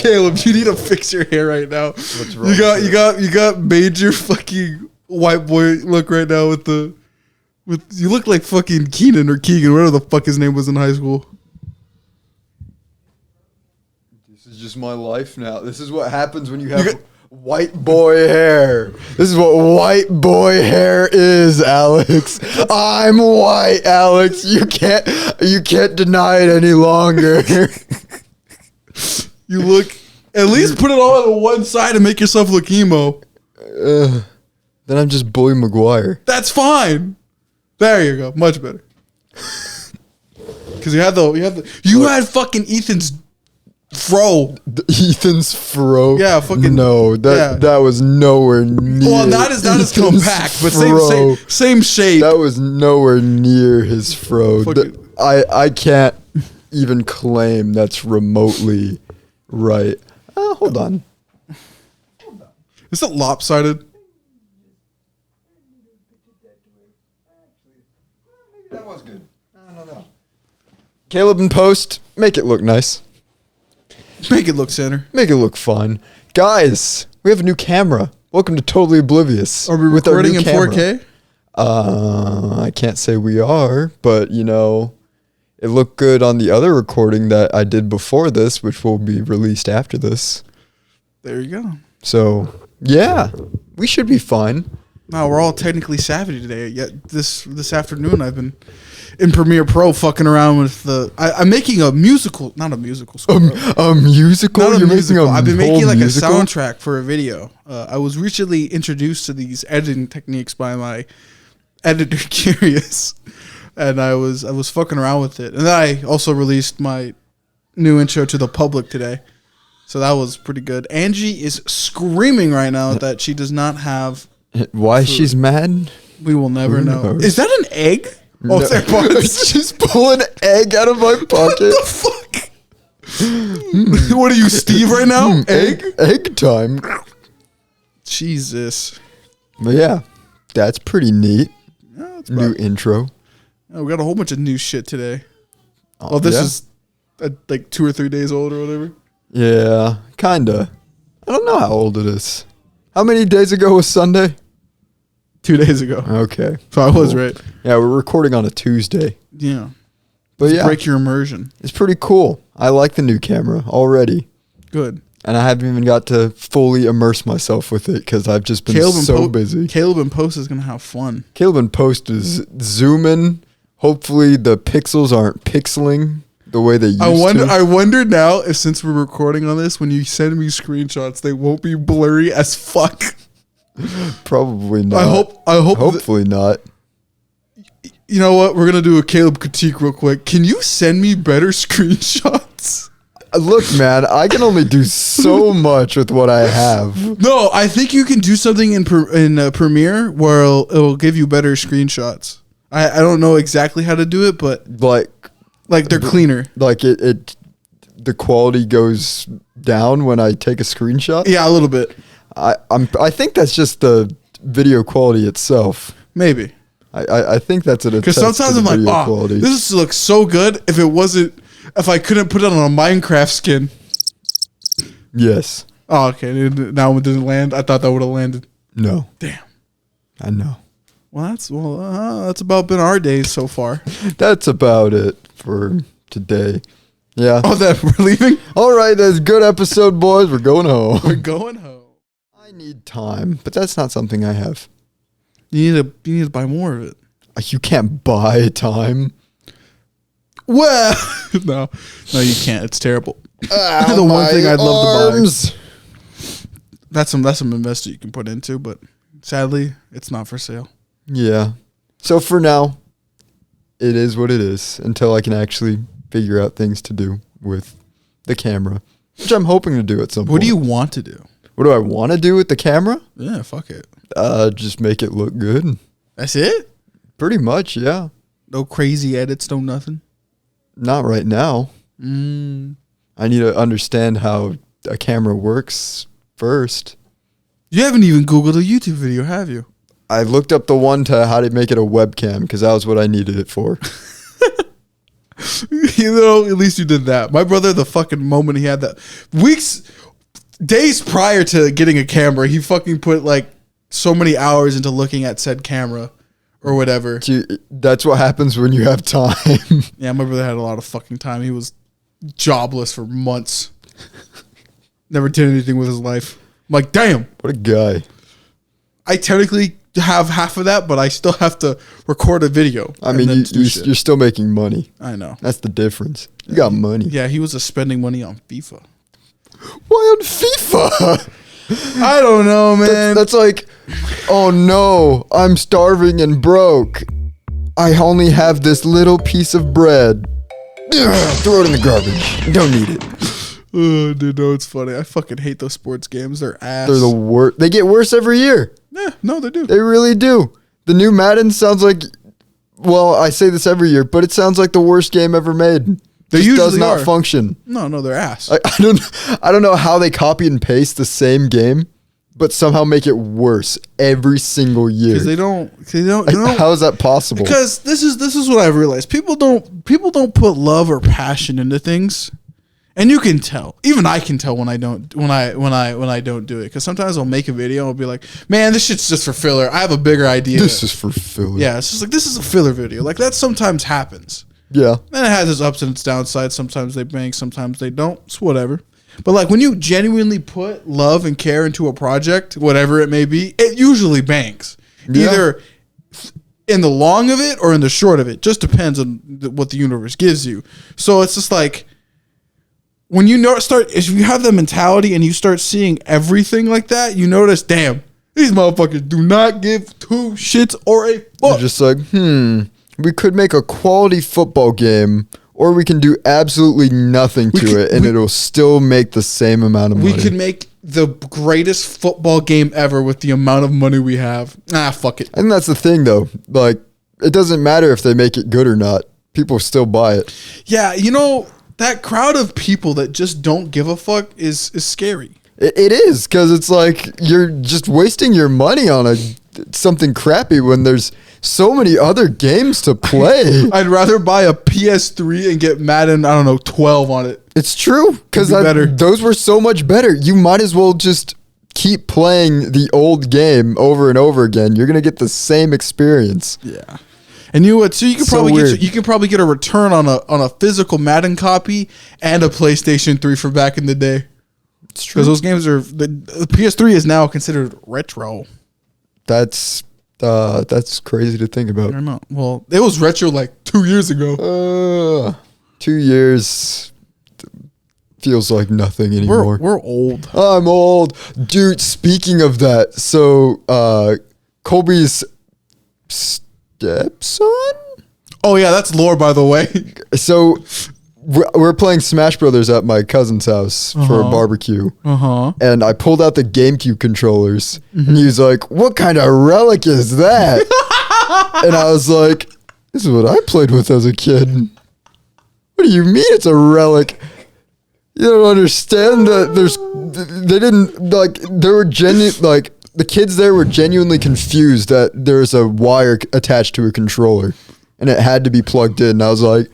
Caleb, you need to fix your hair right now. What's wrong? You got major fucking white boy look right now with you look like fucking Keenan or Keegan, whatever the fuck his name was in high school. This is just my life now. This is what happens when you have white boy hair. This is what white boy hair is, Alex. I'm white, Alex. You can't deny it any longer. You look, at least put it all on one side and make yourself look emo. Then I'm just Bully Maguire. That's fine. There you go. Much better. Because you had fucking Ethan's fro. Ethan's fro. Yeah, fucking no. That was nowhere near. Well, not as compact, but same shape. That was nowhere near his fro. I can't even claim that's remotely right. Hold on. Is it lopsided? That was good. I don't know. Caleb in post, make it look nice. Make it look center. Make it look fun. Guys, we have a new camera. Welcome to Totally Oblivious. Are we recording in 4K? I can't say we are, but it looked good on the other recording that I did before this, which will be released after this. There you go. So, yeah, we should be fine. No, we're all technically savvy today. Yet this afternoon, I've been in Premiere Pro fucking around with I'm making a musical, not a musical score. A musical? Not a You're musical. I've been making like musical? a soundtrack for a video. I was recently introduced to these editing techniques by my editor, Curious, and I was fucking around with it. And then I also released my new intro to the public today. So that was pretty good. Angie is screaming right now that she does not have Why food. She's mad? We will never Who know. knows? Is that an egg? No. Oh, it's AirPods. Just pull an egg out of my pocket. What the fuck? What are you, Steve, right now? Egg time. Jesus. But yeah, that's pretty neat. Yeah, it's New intro. we got a whole bunch of new shit today. Oh, this is like 2 or 3 days old or whatever. Yeah, kinda. I don't know how old it is. How many days ago was Sunday? 2 days ago. Okay. So I was right. Yeah, we're recording on a Tuesday. Yeah. But Let's yeah, break your immersion. it's pretty cool. I like the new camera already. Good. And I haven't even got to fully immerse myself with it because I've just been so busy. Caleb in Post is going to have fun. Caleb in Post is zooming. Hopefully the pixels aren't pixeling the way they used to. I wonder now if, since we're recording on this, when you send me screenshots, they won't be blurry as fuck. Probably not. I hope. Hopefully not. You know what? We're gonna do a Caleb critique real quick. Can you send me better screenshots? Look, man, I can only do so much with what I have. No, I think you can do something in Premiere where it'll give you better screenshots. I don't know exactly how to do it, but like they're cleaner. Like the quality goes down when I take a screenshot. Yeah, a little bit. I think that's just the video quality itself. Maybe. I think that's an because sometimes I'm like, quality. This looks so good. If I couldn't put it on a Minecraft skin. Yes. Oh, okay. Now it didn't land. I thought that would have landed. No. Damn. I know. Well, that's about been our days so far. That's about it for today. Yeah. Oh, that we're leaving? All right, that's a good episode, boys. We're going home. We're going home. I need time, but that's not something I have. You need to buy more of it. You can't buy time. Well, no, you can't. It's terrible. The one thing I'd love arms. to buy. That's some investment you can put into, but sadly, it's not for sale. Yeah. So for now, it is what it is until I can actually figure out things to do with the camera, which I'm hoping to do at some point. What do you want to do? What do I want to do with the camera? Yeah, fuck it. Just make it look good. That's it? Pretty much, yeah. No crazy edits, no nothing? Not right now. I need to understand how a camera works first. You haven't even Googled a YouTube video, have you? I looked up the one to how to make it a webcam because that was what I needed it for. You know, at least you did that. My brother, the fucking moment he had that, days prior to getting a camera, he fucking put like so many hours into looking at said camera or whatever. Dude, that's what happens when you have time. Yeah, my brother had a lot of fucking time. He was jobless for months. Never did anything with his life. I'm like, damn. What a guy. I technically have half of that, but I still have to record a video. I mean, you're still making money. I know. That's the difference. You got money. Yeah, he was spending money on FIFA. Why on FIFA? I don't know, man. That's like, oh no, I'm starving and broke. I only have this little piece of bread. Throw it in the garbage. Don't need it. Oh, dude, no, it's funny. I fucking hate those sports games. They're ass. They're the worst. They get worse every year. Yeah, no, they do. They really do. The new Madden sounds like, well, I say this every year, but it sounds like the worst game ever made. They Just usually does not are. function. No, they're ass. I don't know how they copy and paste the same game, but somehow make it worse every single year. Because they don't. How is that possible? Because this is what I've realized. People don't put love or passion into things, and you can tell. Even I can tell when I don't do it. Because sometimes I'll make a video and I'll be like, man, this shit's just for filler. I have a bigger idea. This is for filler. Yeah, it's just like this is a filler video. Like that sometimes happens. Yeah. And it has its ups and its downsides. Sometimes they bang, sometimes they don't. It's whatever. But like when you genuinely put love and care into a project, whatever it may be, it usually bangs. Yeah. Either in the long of it or in the short of it. Just depends on what the universe gives you. So it's just like when you if you have the mentality and you start seeing everything like that, you notice, damn, these motherfuckers do not give two shits or a fuck. They're just like, we could make a quality football game, or we can do absolutely nothing to it, and it'll still make the same amount of money. We could make the greatest football game ever with the amount of money we have. Fuck it. And that's the thing, though. Like, it doesn't matter if they make it good or not. People still buy it. Yeah, you know, that crowd of people that just don't give a fuck is scary. It is, because it's like you're just wasting your money on something crappy when there's so many other games to play. I'd rather buy a PS3 and get Madden, 12 on it. It's true, because Be those were so much better. You might as well just keep playing the old game over and over again. You're going to get the same experience. Yeah. And you know what? So you can probably get a return on a physical Madden copy and a PlayStation 3 from back in the day. It's true. Because those games the PS3 is now considered retro. That's crazy to think about. I don't know. Well, it was retro like 2 years ago. 2 years feels like nothing anymore. We're old. I'm old. Dude, speaking of that, so Colby's stepson? Oh, yeah, that's lore, by the way. So we're playing Smash Brothers at my cousin's house for a barbecue. And I pulled out the GameCube controllers. And he was like, what kind of relic is that? And I was like, this is what I played with as a kid. What do you mean it's a relic? You don't understand that the kids there were genuinely confused that there's a wire attached to a controller and it had to be plugged in. And I was like,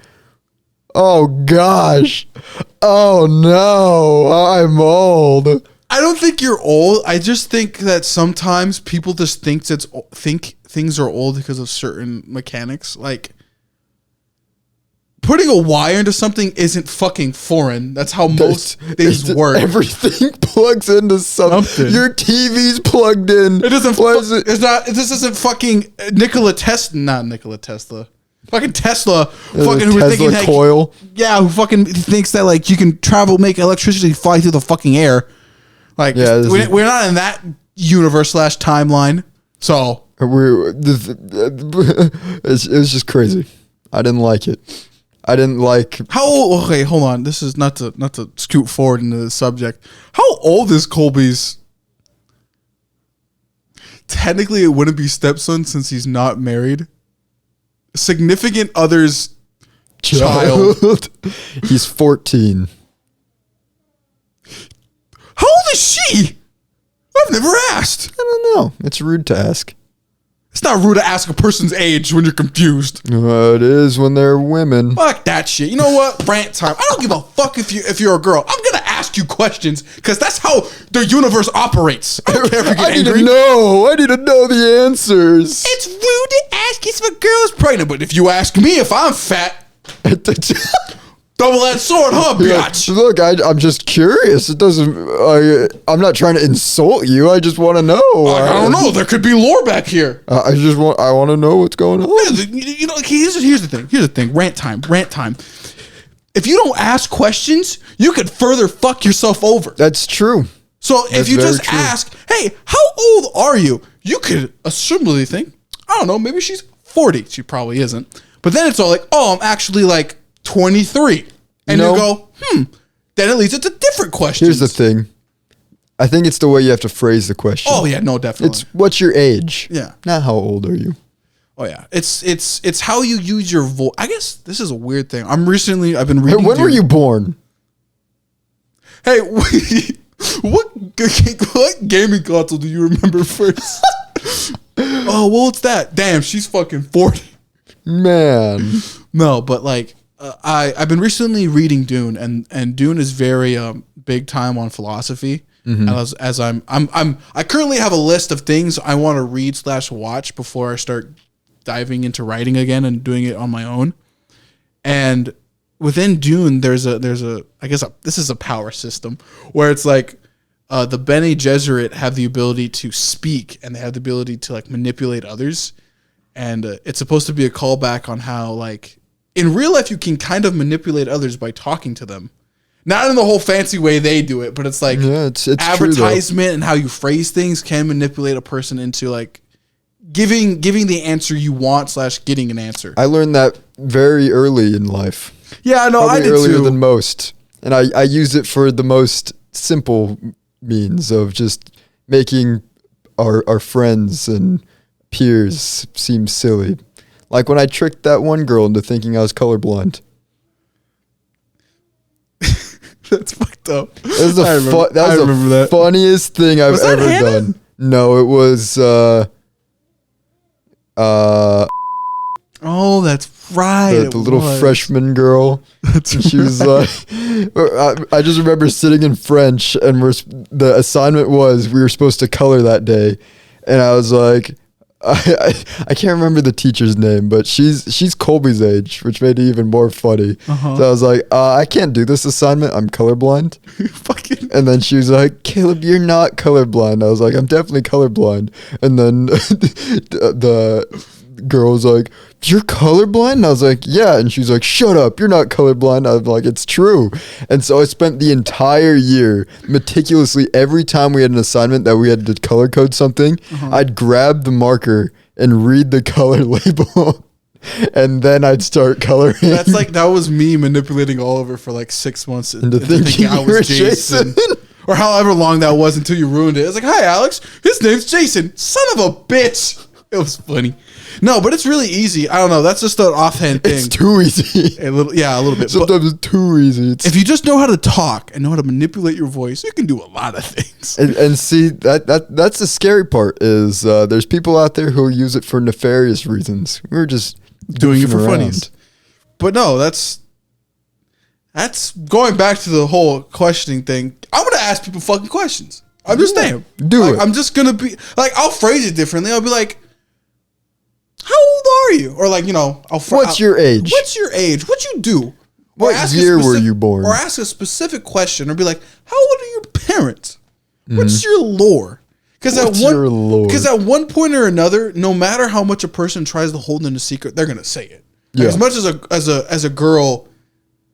oh gosh. Oh no, I'm old. I don't think you're old. I just think that sometimes people just think things are old because of certain mechanics. Like putting a wire into something isn't fucking foreign. That's how most things work. Everything plugs into something. Your TV's plugged in. It doesn't. This isn't fucking Nikola Tesla. Not Nikola Tesla. Fucking Tesla. Fucking who thinking like, coil. Yeah, who fucking thinks that like you can make electricity fly through the fucking air. Like we're not in that universe / timeline. So it was just crazy. I didn't like it. I didn't like how old. Okay, hold on. This is not to scoot forward into the subject. How old is Colby's? Technically, it wouldn't be stepson since he's not married. Significant other's child. He's 14. How old is she? I've never asked. I don't know. It's rude to ask. It's not rude to ask a person's age when you're confused. It is when they're women. Fuck that shit. You know what? Rant time. I don't give a fuck if you're a girl. I'm gonna ask you questions because that's how the universe operates. I don't care if you get I need angry. to know. I need to know the answers. It's rude to ask if a girl is pregnant, but if you ask me if I'm fat, double-edged sword, huh, bitch? Look, I'm just curious. It doesn't. I'm not trying to insult you. I just want to know. I don't know. There could be lore back here. I want to know what's going on. You know, here's the thing. Here's the thing. Rant time. If you don't ask questions, you could further fuck yourself over. That's true. So if That's you very just true. ask, hey, how old are you? You could assumably think, I don't know, maybe she's 40. She probably isn't. But then it's all like, oh, I'm actually like 23. And you go, then it leads it to different questions. Here's the thing. I think it's the way you have to phrase the question. Oh, yeah, no, definitely. It's what's your age? Yeah. Not how old are you? Oh, yeah. It's how you use your voice. I guess this is a weird thing. I've been reading. When were you born? Hey, what gaming console do you remember first? Oh, well, it's that. Damn, she's fucking 40. Man. No, but like, I've been recently reading Dune, and Dune is very big time on philosophy. And as I currently have a list of things I want to read / watch before I start diving into writing again and doing it on my own. And within Dune, there's a this is a power system where it's like the Bene Gesserit have the ability to speak and they have the ability to like manipulate others. And it's supposed to be a callback on how like in real life you can kind of manipulate others by talking to them. Not in the whole fancy way they do it, but it's like it's advertisement and how you phrase things can manipulate a person into like giving the answer you want / getting an answer. I learned that very early in life. Yeah, I know. Probably I did earlier too. than most. And I use it for the most simple means of just making our friends and peers seem silly. Like when I tricked that one girl into thinking I was colorblind. That's fucked up. That was the funniest thing I've ever done. No, it was oh, that's right. the little freshman girl. She was like, I just remember sitting in French, and the assignment was we were supposed to color that day, and I was like, I can't remember the teacher's name, but she's Colby's age, which made it even more funny. So I was like, I can't do this assignment. I'm colorblind. Fucking. And then she was like, Caleb, you're not colorblind. I was like, I'm definitely colorblind. And then the girl was like, you're colorblind? And I was like, yeah. And she's like, shut up, you're not colorblind. I'm like, it's true. And so I spent the entire year meticulously, every time we had an assignment that we had to color code something, I'd grab the marker and read the color label. And then I'd start coloring. That was me manipulating Oliver for like 6 months into thinking I was Jason. Or however long that was until you ruined it. It's like, hi Alex, his name's Jason. Son of a bitch. It was funny. No, but it's really easy. I don't know. That's just an offhand thing. It's too easy. A little bit. Sometimes it's too easy. If you just know how to talk and know how to manipulate your voice, you can do a lot of things. And see, that's the scary part is there's people out there who use it for nefarious reasons. We're just doing it for around. funnies. But no, that's going back to the whole questioning thing. I'm going to ask people fucking questions. I'm just saying. Do it. I'm just going to be like, I'll phrase it differently. I'll be like, how old are you? Or like, what's your age? What's your age? What you do? What year were you born? Or ask a specific question or be like, how old are your parents? What's your lore? Because at one point or another, no matter how much a person tries to hold in a secret, they're gonna say it. Like as much as a girl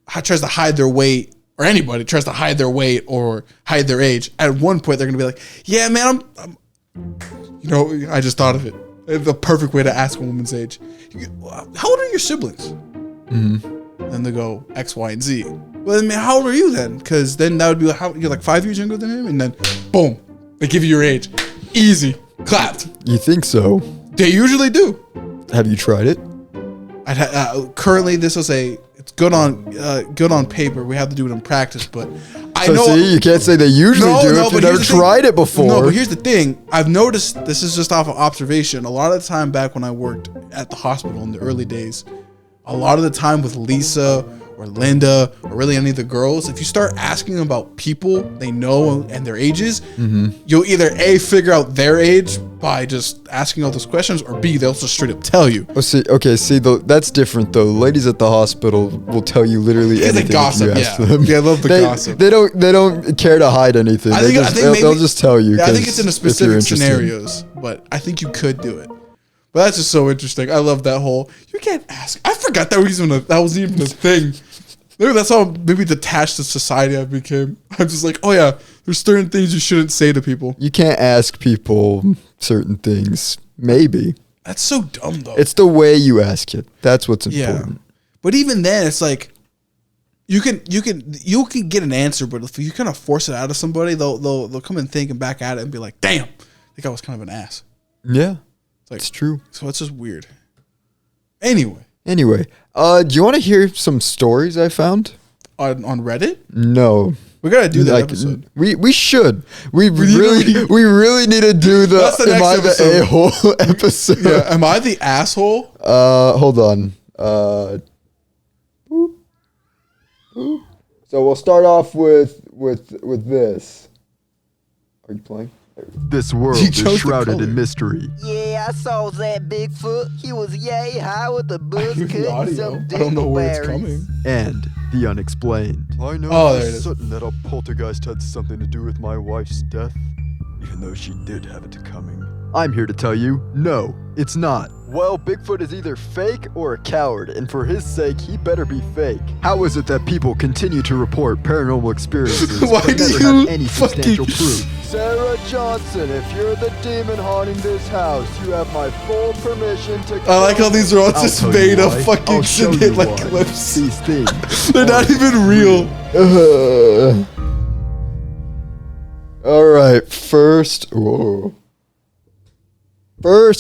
tries to hide their weight, or anybody tries to hide their weight or hide their age, at one point they're gonna be like, "Yeah, man, I'm I just thought of it. The perfect way to ask a woman's age. How old are your siblings?" And they go X, Y, and Z. Well, I mean, how old are you then? Because then that would be like, you're like 5 years younger than him, and then boom. They give you your age. Easy. Clapped. You think so? They usually do. Have you tried it? Currently, it's good on paper. We have to do it in practice, but I So know. see, you can't say they usually do if but you've never here's the thing. tried it before. No, but here's the thing. I've noticed, this is just off of observation. A lot of the time back when I worked at the hospital in the early days, a lot of the time with Lisa or Linda or really any of the girls, if you start asking about people they know and their ages, you'll either A, figure out their age by just asking all those questions, or B, they'll just straight up tell you. Oh, see, that's different though. Ladies at the hospital will tell you literally Because they anything gossip, if you ask yeah. them. Yeah, I love the gossip. They don't care to hide anything. I think They'll just tell you. Yeah, I think it's in a if you're specific interested. scenarios, but I think you could do it. But that's just so interesting. I love that whole. You can't ask. I forgot that was even a thing. Maybe that's how detached of society I became. I'm just like, oh yeah, there's certain things you shouldn't say to people. You can't ask people certain things. Maybe. That's so dumb though. It's the way you ask it. That's what's yeah. important. But even then, it's like you can get an answer, but if you kind of force it out of somebody, they'll come and think and back at it and be like, damn, I think I was kind of an ass. Yeah. Like, it's true. So it's just weird. Anyway, do you want to hear some stories I found? on Reddit? No. We gotta do that episode. We should. We really need to do the That's the Am next I the episode. A-hole episode. Yeah, am I the asshole? Hold on. So we'll start off with this. Are you playing? This world You is chose the shrouded color. in mystery. Yeah, I saw that Bigfoot. He was yay high with the buzz hear the cut and audio. some I don't know where it's dingleberries. coming. And the unexplained. I know Oh, for there it is. certain that a poltergeist had something to do with my wife's death, even though she did have it coming. I'm here to tell you, no, it's not. Well, Bigfoot is either fake or a coward, and for his sake, he better be fake. How is it that people continue to report paranormal experiences Why but do never you have any fucking- substantial proof? Sarah Johnson, if you're the demon haunting this house, you have my full permission to I like how these are all I'll just tell you made up why. fucking I'll show shit you like why. clips. These things. They're not even real. All right, first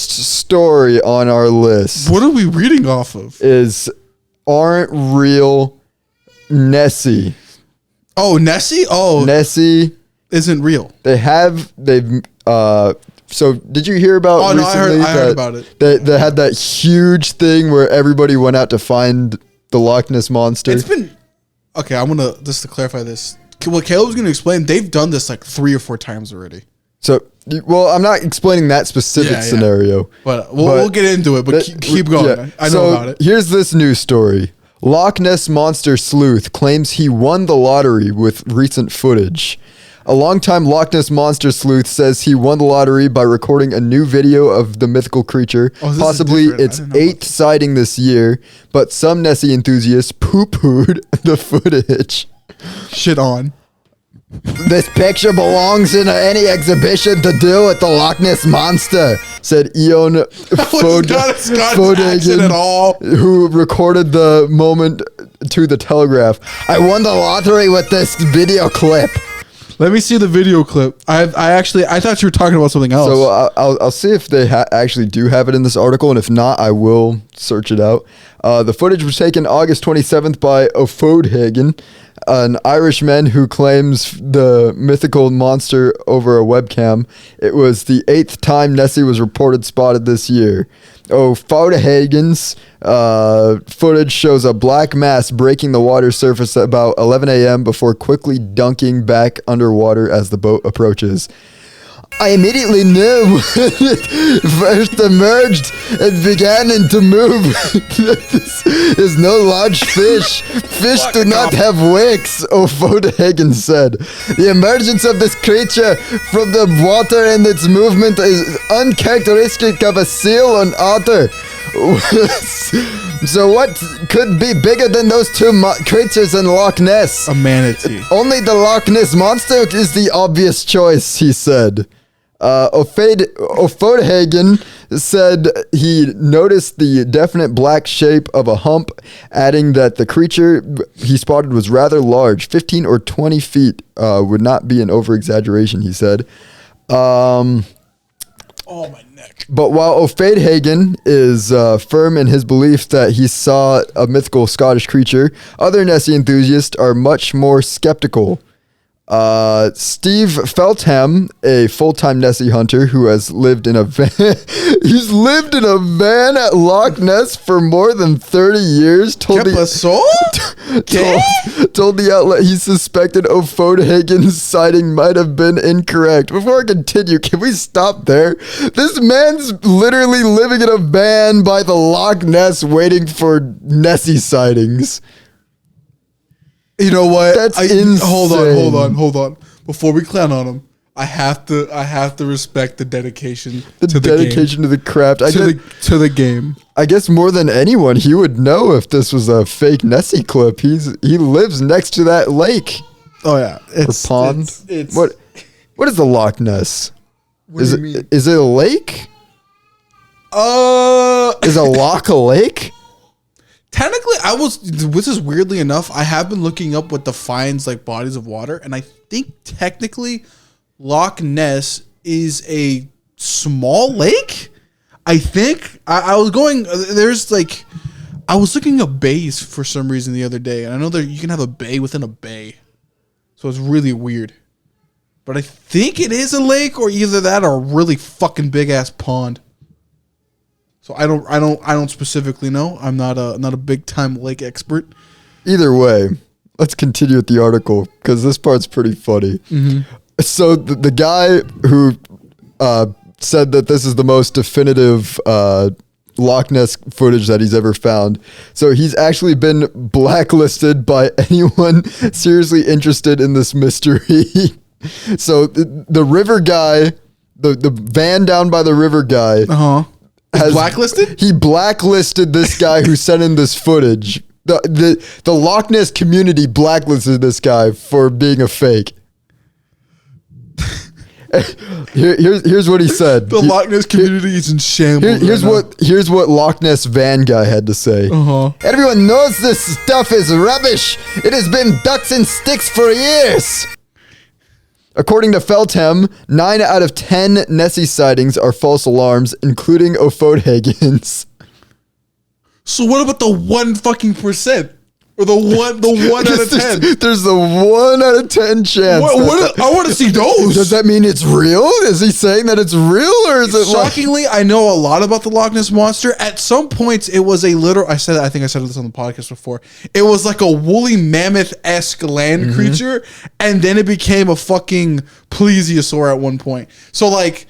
story on our list What are we reading off of? is Aren't Real Nessy. Oh, Nessy? Oh, Nessy, isn't real. so did you hear about Oh, no, I recently heard that about it. They had that huge thing where everybody went out to find the Loch Ness Monster? It's been okay. I'm gonna just to clarify this. What Caleb's gonna explain, they've done this like 3 or 4 times already. So, well, I'm not explaining that specific Yeah, yeah. scenario. But we'll get into it. But keep going. Yeah. I know So, about it. Here's this news story. Loch Ness Monster sleuth claims he won the lottery with recent footage. A longtime Loch Ness Monster sleuth says he won the lottery by recording a new video of the mythical creature, Oh, this is possibly different. I its didn't know about 8th sighting this year, but some Nessie enthusiasts poo-pooed the footage. Shit on. This picture belongs in any exhibition to do with the Loch Ness Monster, said Eon Was not a Scott's accent at all. who recorded the moment to the Telegraph. I won the lottery with this video clip. Let me see the video clip. I thought you were talking about something else. So I'll see if they actually do have it in this article, and if not, I will search it out. The footage was taken August 27th by Ofodhagen, an Irishman who claims the mythical monster over a webcam. It was the 8th time Nessie was reported spotted this year. Ofodhagen's footage shows a black mass breaking the water surface at about 11 a.m. before quickly dunking back underwater as the boat approaches. I immediately knew when it first emerged and began to move. This is no large fish. Fish do not have wings, Ofodhagen said. The emergence of this creature from the water and its movement is uncharacteristic of a seal or otter. So what could be bigger than those two creatures in Loch Ness? a manatee. Only the Loch Ness Monster is the obvious choice, he said. Ofodhagen said he noticed the definite black shape of a hump, adding that the creature he spotted was rather large, 15 or 20 feet, would not be an over-exaggeration, he said. Oh my neck. But while Ofodhagen is firm in his belief that he saw a mythical Scottish creature, other Nessie enthusiasts are much more skeptical. Steve Feltham, a full-time Nessy hunter who has lived in a van. He's lived in a van at Loch Ness for more than 30 years. Told the outlet he suspected Ophodehagen's sighting might have been incorrect. Before I continue, can we stop there? This man's literally living in a van by the Loch Ness waiting for Nessy sightings. You know what? That's insane. Hold on. Before we clown on him, I have to respect the dedication to the craft. To the game. I guess more than anyone, he would know if this was a fake Nessy clip. He lives next to that lake. Oh yeah, or pond. What is the Loch Ness? What do you mean? Is it a lake? Is a loch a lake? Technically, this is weirdly enough, I have been looking up what defines like bodies of water, and I think technically Loch Ness is a small lake. I think I was looking up bays for some reason the other day, and I know that you can have a bay within a bay, so it's really weird. But I think it is a lake, or either that or a really fucking big ass pond. So I don't specifically know. I'm not a big time lake expert. Either way, let's continue with the article because this part's pretty funny. Mm-hmm. So the guy who said that this is the most definitive Loch Ness footage that he's ever found. So he's actually been blacklisted by anyone seriously interested in this mystery. So the river guy, the van down by the river guy. Blacklisted? He blacklisted this guy who sent in this footage. The Loch Ness community blacklisted this guy for being a fake. Here's what he said. The Loch Ness community is in shambles. Here's what Loch Ness van guy had to say. Everyone knows this stuff is rubbish. It has been ducks and sticks for years. According to Feltham, 9 out of 10 Nessy sightings are false alarms, including Ophodehagen's. So what about the 1 fucking %? Or the one out of 10? There's the 1 out of 10 chance. I want to see those. Does that mean it's real? Is he saying that it's real, or is it shockingly? I know a lot about the Loch Ness monster. At some points, it was a literal. I think I said this on the podcast before. It was like a woolly mammoth-esque land creature, and then it became a fucking plesiosaur at one point. So like,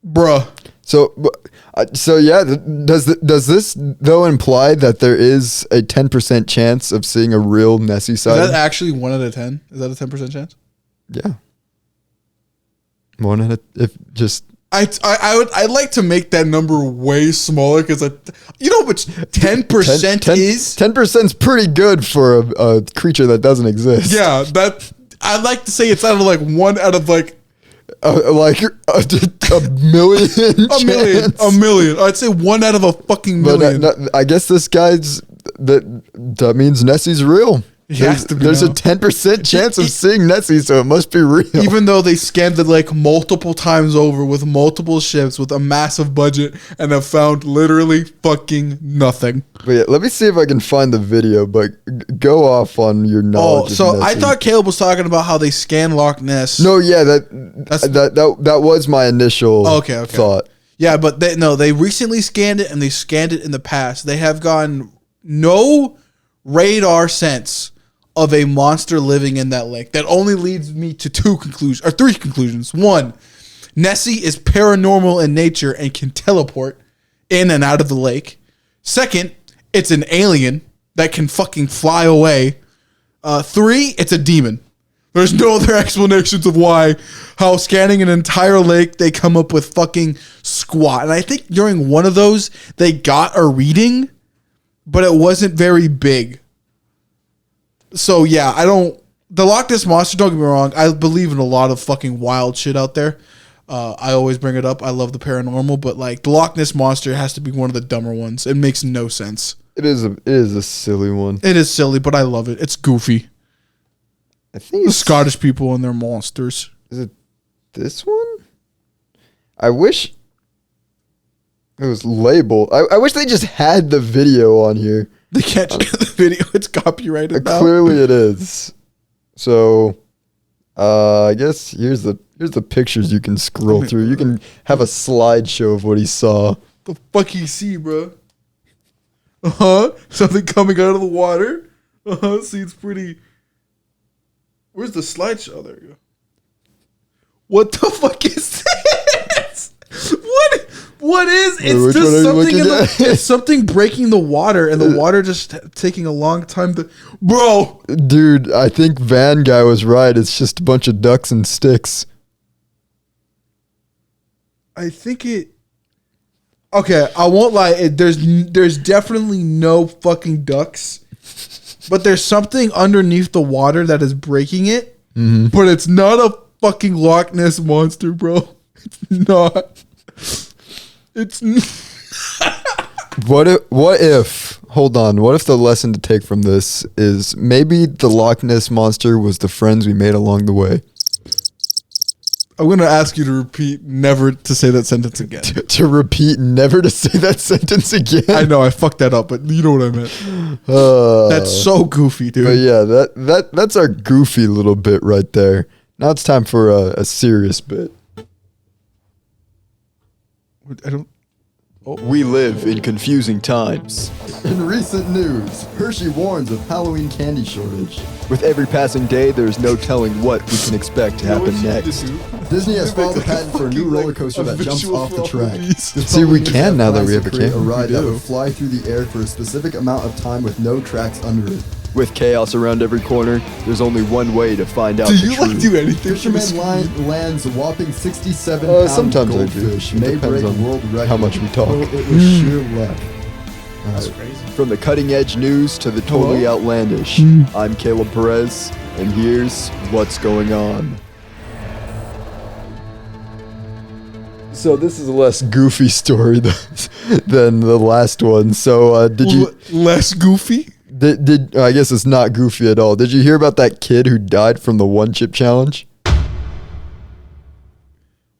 bruh. So yeah, does this though imply that there is a 10% chance of seeing a real Nessy sighting? Is that actually 1 out of 10? Is that a 10% chance? Yeah. 1 out of I'd like to make that number way smaller because you know what 10% is? 10%'s pretty good for a creature that doesn't exist. Yeah, I'd like to say it's out of like 1 out of like. Like a million. A million. I'd say 1 out of a fucking million. But I guess this guy's that means Nessy's real. There's a 10% chance of seeing Nessy, so it must be real. Even though they scanned the lake multiple times over with multiple ships with a massive budget and have found literally fucking nothing. But yeah, let me see if I can find the video, but go off on your knowledge. So I thought Caleb was talking about how they scanned Loch Ness. No, yeah, that was my initial thought. Yeah, but they recently scanned it and they scanned it in the past. They have gotten no radar sense of a monster living in that lake. That only leads me to 3 conclusions. 1, Nessy is paranormal in nature and can teleport in and out of the lake. 2, it's an alien that can fucking fly away. 3, it's a demon. There's no other explanations of how scanning an entire lake, they come up with fucking squat. And I think during one of those, they got a reading, but it wasn't very big. So yeah, the Loch Ness monster, don't get me wrong, I believe in a lot of fucking wild shit out there. I always bring it up. I love the paranormal, but like the Loch Ness monster has to be one of the dumber ones. It makes no sense. It is a silly one. It is silly, but I love it. It's goofy. I think the Scottish people and their monsters. Is it this one? I wish it was labeled. I wish they just had the video on here. They can't check the video. It's copyrighted now. Clearly it is. So I guess here's the pictures you can scroll through. You can have a slideshow of what he saw. The fuck you see, bro? Something coming out of the water. See, it's pretty. Where's the slideshow? There you go. What the fuck is this? What is? It's just something it's something breaking the water, and the water just taking a long time to. Bro, dude, I think Van guy was right. It's just a bunch of ducks and sticks. I think it. Okay, I won't lie. There's definitely no fucking ducks, but there's something underneath the water that is breaking it. Mm-hmm. But it's not a fucking Loch Ness monster, bro. It's not. It's. What if? Hold on. What if the lesson to take from this is maybe the Loch Ness monster was the friends we made along the way? I'm going to ask you to repeat never to say that sentence again. To repeat never to say that sentence again? I know, I fucked that up, but you know what I meant. That's so goofy, dude. But yeah, that's our goofy little bit right there. Now it's time for a serious bit. I don't... We live in confusing times. In recent news, Hershey warns of Halloween candy shortage. With every passing day, there's no telling what we can expect to happen next. Disney has filed a patent for a new roller coaster that jumps off the track. See, we can now that we have a camera. A ride that will fly through the air for a specific amount of time with no tracks under it. With chaos around every corner, there's only one way to find out Do the you truth. like do anything? Fisherman lands a whopping 67-pound sometimes I do. goldfish. It May depends break on world record. how much we talk. Oh, it was sheer luck. That's crazy. From the cutting edge news to the totally outlandish, I'm Caleb Perez, and here's what's going on. So this is a less goofy story than the last one. So did you... Less goofy? I guess it's not goofy at all. Did you hear about that kid who died from the one chip challenge?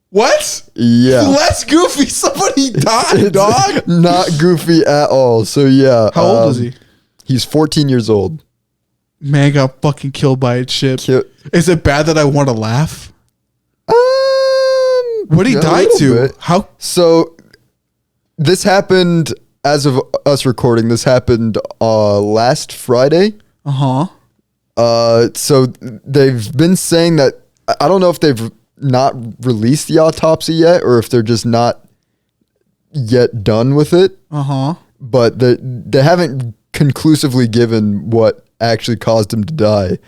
What? Yeah. Less goofy. Somebody died, dog. Not goofy at all. So yeah. How old is he? He's 14 years old. Man got fucking killed by a chip. Is it bad that I want to laugh? What did he die to? Bit. How? So this happened as of us recording. This happened last Friday. So they've been saying that I don't know if they've not released the autopsy yet or if they're just not yet done with it. But they haven't conclusively given what actually caused him to die.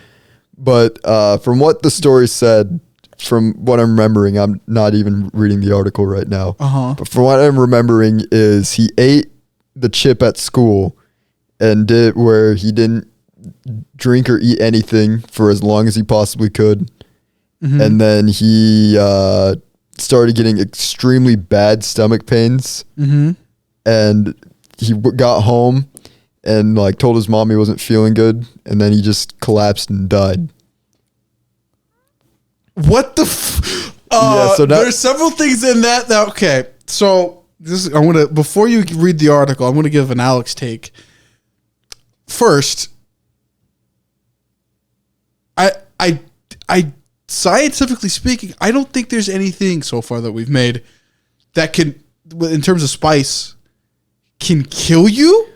But from what the story said, from what I'm remembering, I'm not even reading the article right now. But from what I'm remembering is he ate the chip at school and did where he didn't drink or eat anything for as long as he possibly could. And then he started getting extremely bad stomach pains. And he got home and like told his mom he wasn't feeling good. And then he just collapsed and died. What the Yeah, so there's several things in that okay. So I'm gonna before you read the article, I'm gonna give an Alex take. First, I scientifically speaking, I don't think there's anything so far that we've made that can, in terms of spice, can kill you.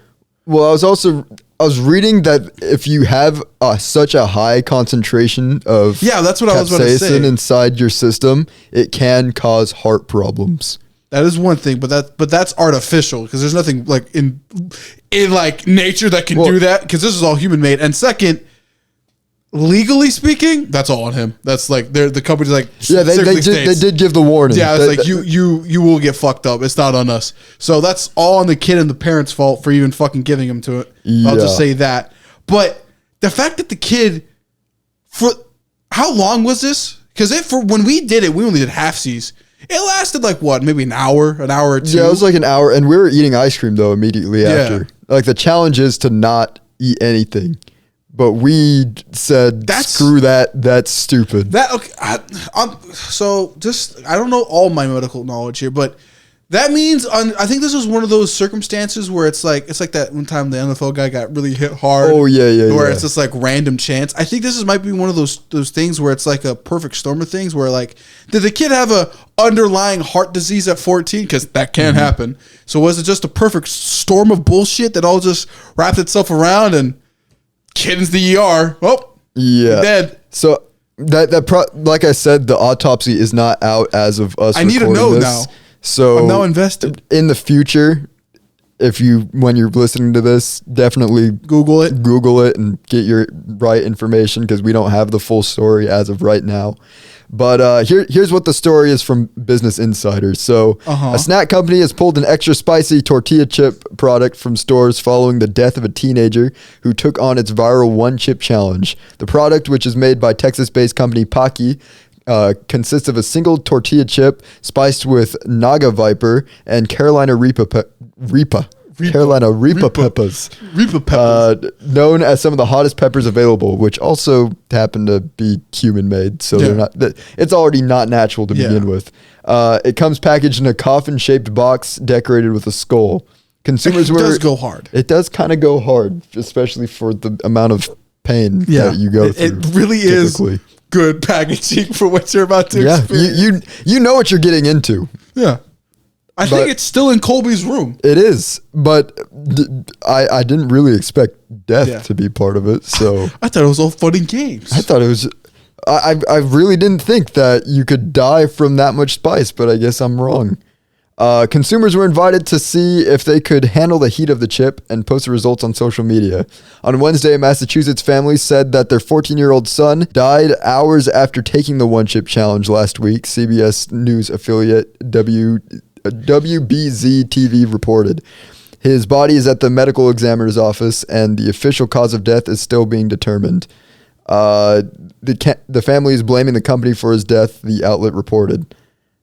Well, I was reading that if you have such a high concentration of that's what I was about to say. capsaicin inside your system, it can cause heart problems. That is one thing, but that's artificial because there's nothing like in like nature that can do that because this is all human made. And second, legally speaking, that's all on him. That's like the company's like they did give the warning. Yeah, it's like you will get fucked up. It's not on us. So that's all on the kid and the parents' fault for even fucking giving him to it. I'll just say that. But the fact that the kid, for how long was this? Because when we did it, we only did half C's. It lasted like what, maybe an hour or two. Yeah, it was like an hour, and we were eating ice cream though immediately after. Like the challenge is to not eat anything. But we said, screw that. That's stupid. So just I don't know all my medical knowledge here, but That means I think this was one of those circumstances where it's like that one time the NFL guy got really hit hard. Oh yeah. Where it's just like random chance. I think this might be one of those things where it's like a perfect storm of things where like, did the kid have a underlying heart disease at 14? Because that can happen. So was it just a perfect storm of bullshit that all just wrapped itself around and kid in the ER? Oh, yeah, dead. So like I said, the autopsy is not out as of us. I need to know now. So I'm now invested. In the future, when you're listening to this, definitely Google it and get your right information because we don't have the full story as of right now. But here's what the story is from Business Insider. So a snack company has pulled an extra spicy tortilla chip product from stores following the death of a teenager who took on its viral one chip challenge. The product, which is made by Texas-based company Paqui, consists of a single tortilla chip spiced with Naga Viper and Carolina Reaper peppers. Known as some of the hottest peppers available, which also happen to be human made. So they're not. It's already not natural to begin with. It comes packaged in a coffin shaped box decorated with a skull. Consumers does go hard. It does kind of go hard, especially for the amount of pain that you go through. It really typically is good packaging for what you're about to experience. You know what you're getting into. Yeah. I think it's still in Colby's room. It is, but I didn't really expect death to be part of it. So I thought it was all fun and games. I thought it was. I really didn't think that you could die from that much spice, but I guess I'm wrong. Consumers were invited to see if they could handle the heat of the chip and post the results on social media. On Wednesday, a Massachusetts family said that their 14-year-old son died hours after taking the one chip challenge last week. CBS News affiliate WBZ TV reported. His body is at the medical examiner's office, and the official cause of death is still being determined. The family is blaming the company for his death, the outlet reported.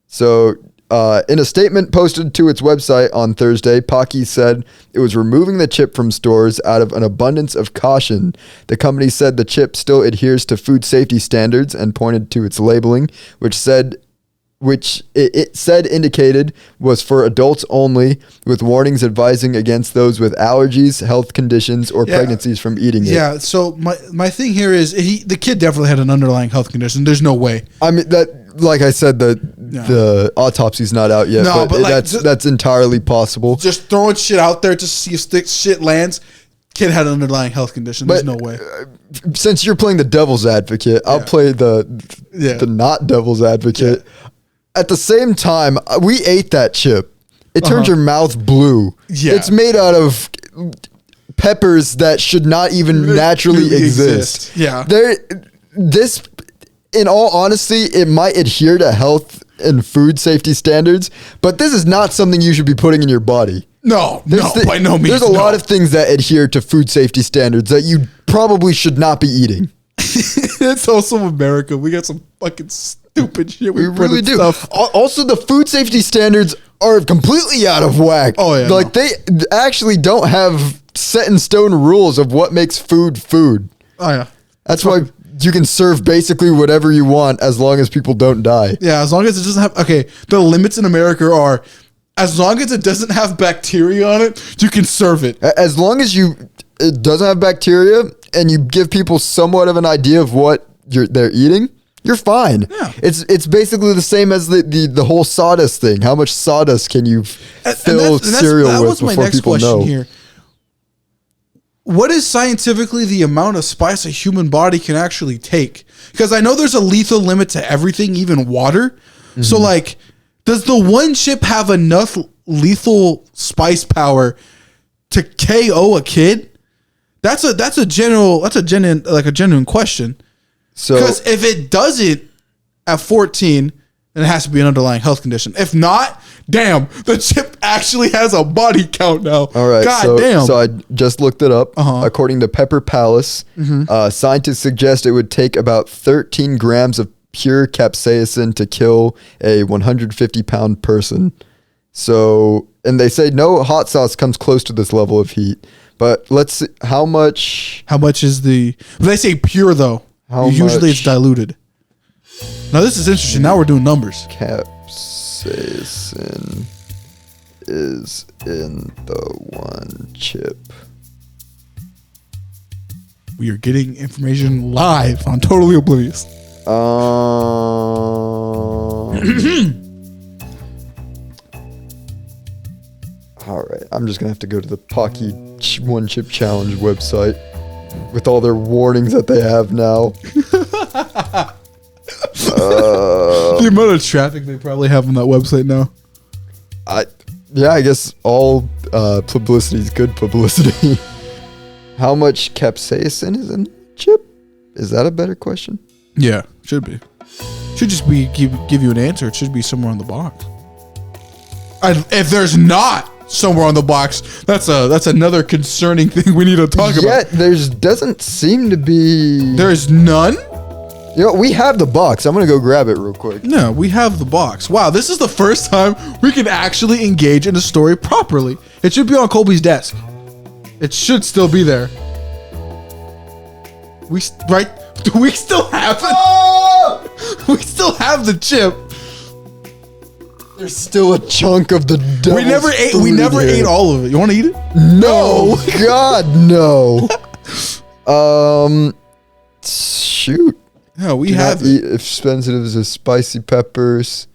So, in a statement posted to its website on Thursday, Paqui said it was removing the chip from stores out of an abundance of caution. The company said the chip still adheres to food safety standards and pointed to its labeling, which it said indicated was for adults only, with warnings advising against those with allergies, health conditions, or pregnancies from eating it. Yeah, so my thing here is the kid definitely had an underlying health condition. There's no way. I mean, like I said, the autopsy's not out yet, but like, that's entirely possible. Just throwing shit out there just to see if shit lands. Kid had an underlying health condition. There's no way. Since you're playing the devil's advocate, I'll play the not devil's advocate. Yeah. At the same time, we ate that chip. It turns your mouth blue. Yeah. It's made out of peppers that should not even naturally exist. Yeah. This, in all honesty, it might adhere to health and food safety standards, but this is not something you should be putting in your body. No, by no means. There's a lot of things that adhere to food safety standards that you probably should not be eating. It's also America. We got some fucking stupid shit. We really do. Also, the food safety standards are completely out of whack. Oh, yeah. Like, they actually don't have set in stone rules of what makes food. Oh, yeah. That's why you can serve basically whatever you want as long as people don't die. Yeah, as long as it doesn't have... Okay, the limits in America are... As long as it doesn't have bacteria on it, you can serve it. As long as it doesn't have bacteria and you give people somewhat of an idea of what they're eating, you're fine. Yeah. It's basically the same as the whole sawdust thing. How much sawdust can you fill cereal with before people know? Here. What is scientifically the amount of spice a human body can actually take? Because I know there's a lethal limit to everything, even water. Mm-hmm. So like... Does the one chip have enough lethal spice power to KO a kid? That's a genuine question. So because if it doesn't at 14, then it has to be an underlying health condition. If not, damn, the chip actually has a body count now. All right, damn. So I just looked it up. According to Pepper Palace, scientists suggest it would take about 13 grams of pure capsaicin to kill a 150-pound person. So, and they say no hot sauce comes close to this level of heat. But let's see, how much is the... They say pure, though. Usually it's diluted. Now, this is interesting. Now we're doing numbers. Capsaicin. is in the one chip? We are getting information live on Totally Oblivious. All right, I'm just gonna have to go to the Pocky One Chip Challenge website with all their warnings that they have now. The amount of traffic they probably have on that website now. I guess all publicity is good publicity. How much capsaicin is in the chip? Is that a better question? Yeah, should be. Should just be give you an answer. It should be somewhere on the box. If there's not somewhere on the box, that's another concerning thing we need to talk about. Yet doesn't seem to be. There's none? You know, we have the box. I'm gonna go grab it real quick. No, we have the box. Wow, this is the first time we can actually engage in a story properly. It should be on Colby's desk. It should still be there. Do we still have it? Oh! We still have the chip. There's still a chunk of the devil's We never food ate here. all of it. You want to eat it? No, God, no. Shoot. No, we Do have not it. eat if sensitives as spicy peppers,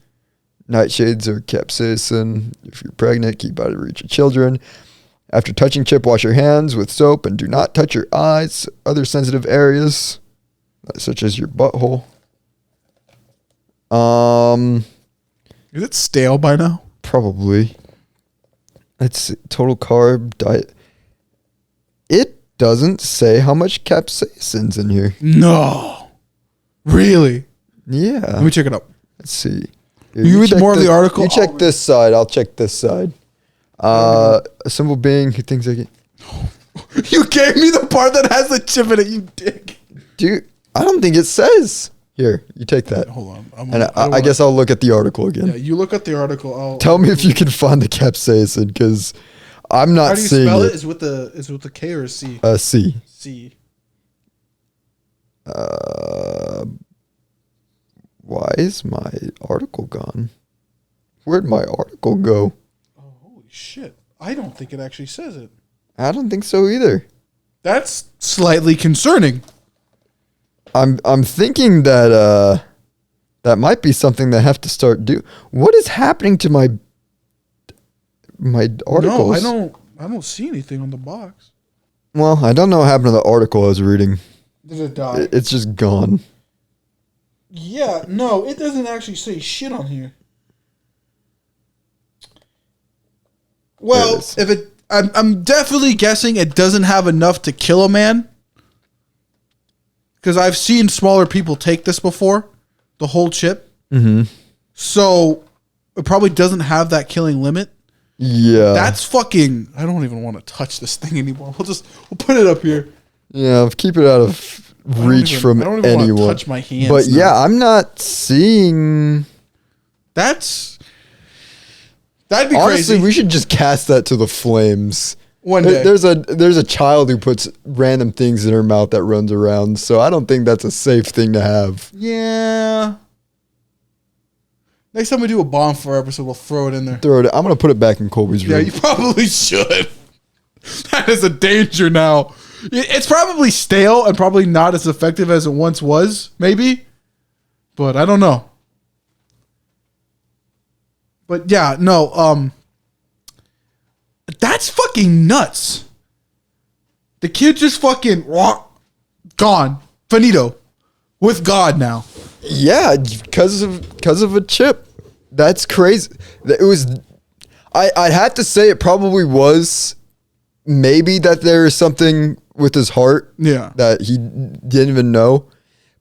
nightshades, or capsaicin. If you're pregnant, keep out of reach of children. After touching chip, wash your hands with soap and do not touch your eyes, other sensitive areas, such as your butthole. Is it stale by now? Probably. It's total carb diet. It doesn't say how much capsaicin's in here. No. Really? Yeah. Let me check it up. Let's see. Here, You read check more of the article? You check this side. I'll check this side. A simple being who thinks they can. You gave me the part that has the chip in it, you dick. Dude, I don't think it says. Here, you take that. Hold on. And I guess I'll look at the article again. Yeah, you look at the article. Tell me if you can find the capsaicin, because I'm not How do you seeing spell it? it. Is with the K or a C? C. C. Why is my article gone? Where'd my article go? Oh, holy shit. I don't think it actually says it. I don't think so either. That's slightly concerning. I'm thinking that that might be something that I have to start do. What is happening to my articles? No, I don't see anything on the box. Well, I don't know what happened to the article I was reading. Did it die? It's just gone. Yeah, no, it doesn't actually say shit on here. Well, There it is. I'm definitely guessing it doesn't have enough to kill a man. Because I've seen smaller people take this before, the whole chip. Mm-hmm. So it probably doesn't have that killing limit. Yeah. That's fucking. I don't even want to touch this thing anymore. We'll put it up here. Yeah, keep it out of reach from I don't even anyone. want to touch my hands. But now. yeah, I'm not seeing. that'd be Honestly, crazy. we should just cast that to the flames. One day. There's a child who puts random things in her mouth that runs around, so I don't think that's a safe thing to have. Yeah. Next time we do a bonfire episode, we'll throw it in there. I'm gonna put it back in Colby's Yeah, room. you probably should. That is a danger now. It's probably stale and probably not as effective as it once was, maybe. But I don't know. But yeah, no, that's fucking nuts. The kid just fucking gone. Finito. With God now. Yeah, because of a chip. That's crazy. It was. I'd have to say it probably was. Maybe that there is something with his heart. Yeah. That he didn't even know,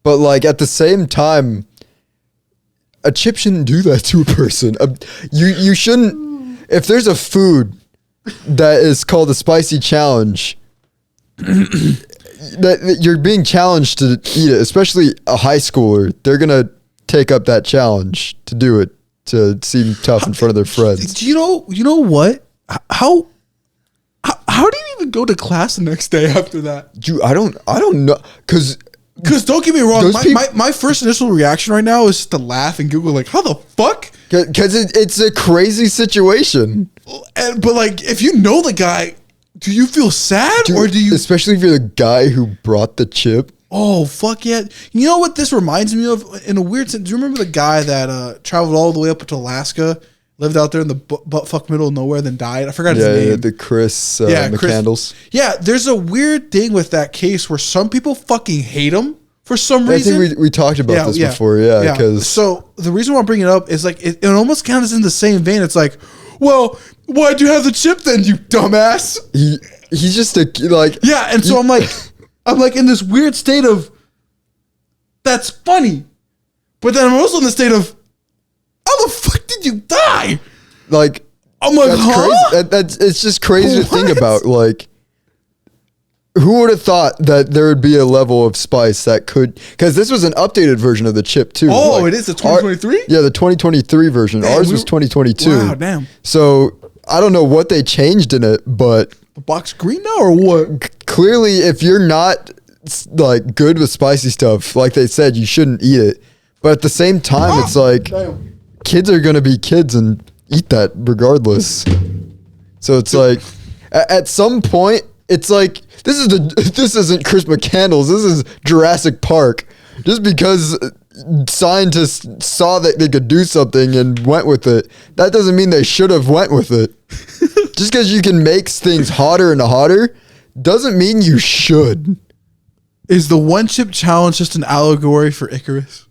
but like at the same time, a chip shouldn't do that to a person. You shouldn't. If there's a food that is called a spicy challenge. That you're being challenged to eat it, especially a high schooler. They're gonna take up that challenge to do it to seem tough in front of their friends. Do you know what? How do you even go to class the next day after that? Dude, I don't know, because Don't get me wrong, Those my first initial reaction right now is just to laugh and Google like, how the fuck Because it's a crazy situation. But like, if you know the guy, do you feel sad or do you? Especially if you're the guy who brought the chip. Oh fuck yeah! You know what this reminds me of in a weird sense? Do you remember the guy that traveled all the way up to Alaska, lived out there in the buttfuck middle of nowhere, then died? I forgot his name. Yeah, the Chris McCandles. Yeah, there's a weird thing with that case where some people fucking hate him for some reason. I think we talked about this before. Yeah, because so the reason why I'm bringing it up is like it almost kind of is in the same vein. It's like, well, why'd you have the chip then, you dumbass? He's just and so I'm like in this weird state of that's funny, but then I'm also in the state of how the fuck did you die? Like I'm like, that's crazy. It's just crazy to think about. Like, who would have thought that there would be a level of spice that could? Because this was an updated version of the chip too. Oh, like, it is the 2023. Yeah, the 2023 version. Damn, ours was 2022. Wow, damn. So I don't know what they changed in it, but the box green now or what? Clearly, if you're not like good with spicy stuff, like they said, you shouldn't eat it. But at the same time, it's like kids are gonna be kids and eat that regardless. So it's like at some point, it's like this isn't Chris McCandles. This is Jurassic Park. Just because scientists saw that they could do something and went with it, that doesn't mean they should have went with it. Just because you can make things hotter and hotter doesn't mean you should. Is the one chip challenge just an allegory for Icarus?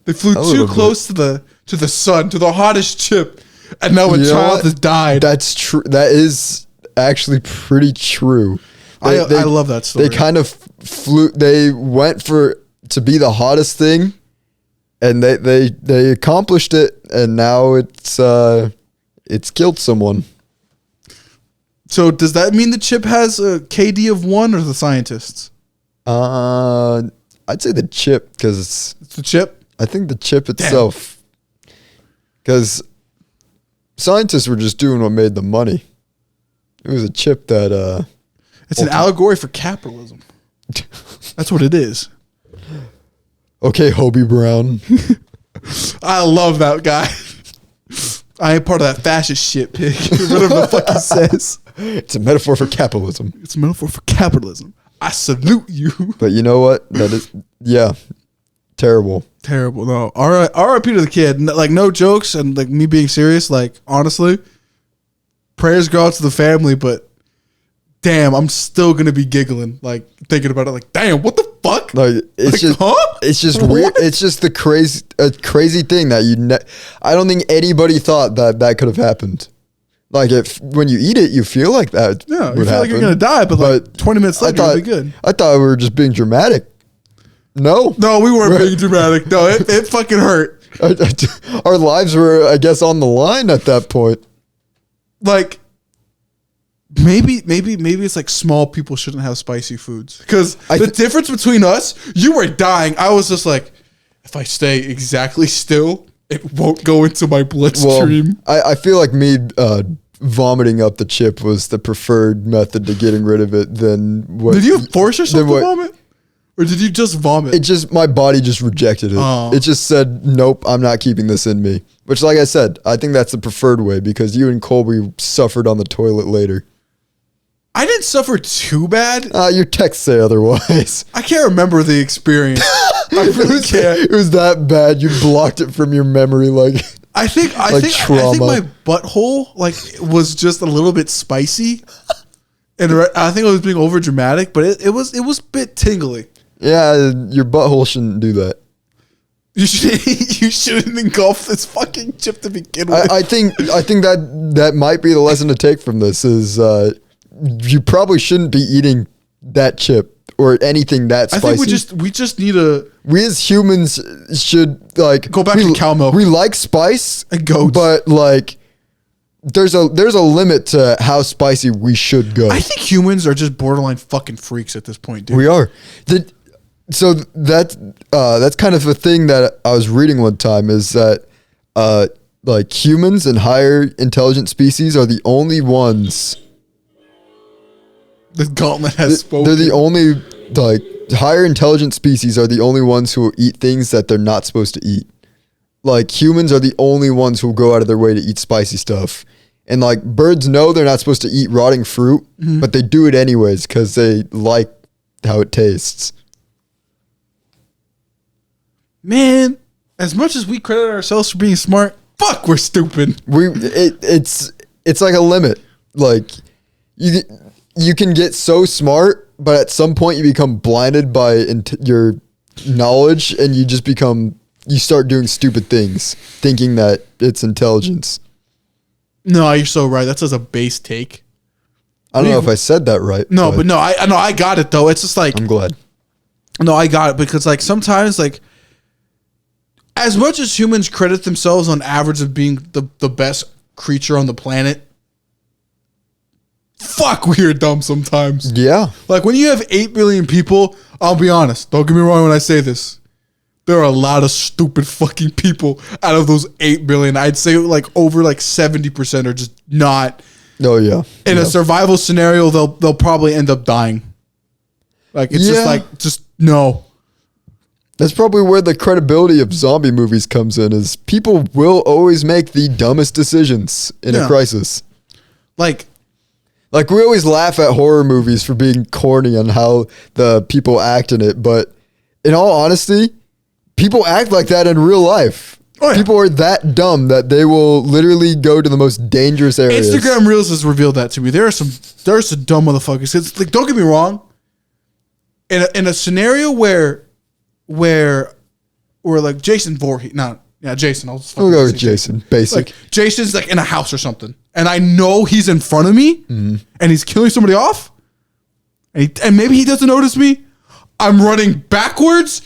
They flew too close to the sun, to the hottest chip, and now a child has died. That's true. That is actually pretty true. I love that story. They kind of flew. They went to be the hottest thing, and they accomplished it, and now it's killed someone. So does that mean the chip has a KD of 1 or the scientists? I'd say the chip because it's the chip. I think the chip itself, because scientists were just doing what made them money. It was a chip that it's an allegory for capitalism. That's what it is. Okay, Hobie Brown. I love that guy. I ain't part of that fascist shit, pig. Whatever the fuck he says. It's a metaphor for capitalism. It's a metaphor for capitalism. I salute you. But you know what? That is, terrible. Terrible. No. R.I.P. to the kid. Like, no jokes and like me being serious. Like, honestly, prayers go out to the family, but damn, I'm still gonna be giggling, like thinking about it. Like, damn, what the fuck? Like, it's just weird. It's just the crazy thing that I don't think anybody thought that could have happened. Like, when you eat it, you feel like that. Yeah, you feel like you're gonna die, but like 20 minutes later, it'll be good. I thought we were just being dramatic. No, we weren't being dramatic. No, it fucking hurt. Our lives were, I guess, on the line at that point. Like, maybe it's like small people shouldn't have spicy foods, because the difference between us, you were dying. I was just like, if I stay exactly still, it won't go into my bloodstream. Well, I feel like me vomiting up the chip was the preferred method to getting rid of it. Did you force yourself to vomit? Or did you just vomit? My body just rejected it. Oh. It just said, nope, I'm not keeping this in me. Which, like I said, I think that's the preferred way, because you and Colby suffered on the toilet later. I didn't suffer too bad. Your texts say otherwise. I can't remember the experience. I really can't. It was that bad. You blocked it from your memory, like I think my butthole was just a little bit spicy, and I think I was being over dramatic, but it was a bit tingly. Yeah, your butthole shouldn't do that. You shouldn't engulf this fucking chip to begin with. I think that might be the lesson to take from this is you probably shouldn't be eating that chip or anything that spicy. I think we just need we as humans should like go back to cow milk. We like spice and goats, but like there's a limit to how spicy we should go. I think humans are just borderline fucking freaks at this point, dude. We are. So that's kind of a thing that I was reading one time, is that like humans and higher intelligent species are the only ones. The gauntlet has spoken. They're the only, like, higher intelligent species are the only ones who will eat things that they're not supposed to eat. like humans are the only ones who will go out of their way to eat spicy stuff. And like birds know they're not supposed to eat rotting fruit, but they do it anyways because they like how it tastes. Man, as much as we credit ourselves for being smart, fuck, we're stupid. It's like a limit. Like you can get so smart, but at some point you become blinded by your knowledge, and you start doing stupid things, thinking that it's intelligence. No, you're so right. That's just a base take. I don't know if I said that right. No, but no, I got it though. It's just like I'm glad. No, I got it because like sometimes like as much as humans credit themselves on average of being the best creature on the planet, fuck, we're dumb sometimes. Yeah. Like when you have 8 billion people, I'll be honest, don't get me wrong when I say this. There are a lot of stupid fucking people out of those 8 billion. I'd say like over like 70% are just not. Oh yeah. In a survival scenario, they'll probably end up dying. Like it's just no. That's probably where the credibility of zombie movies comes in, is people will always make the dumbest decisions in a crisis. Like we always laugh at horror movies for being corny on how the people act in it, but in all honesty, people act like that in real life. Oh, yeah. People are that dumb that they will literally go to the most dangerous areas. Instagram Reels has revealed that to me. There are some dumb motherfuckers. It's like, don't get me wrong. In a scenario where like Jason Voorhees, Jason. We'll go with Jason. Basic. Like Jason's like in a house or something, and I know he's in front of me, and he's killing somebody off, and maybe he doesn't notice me. I'm running backwards,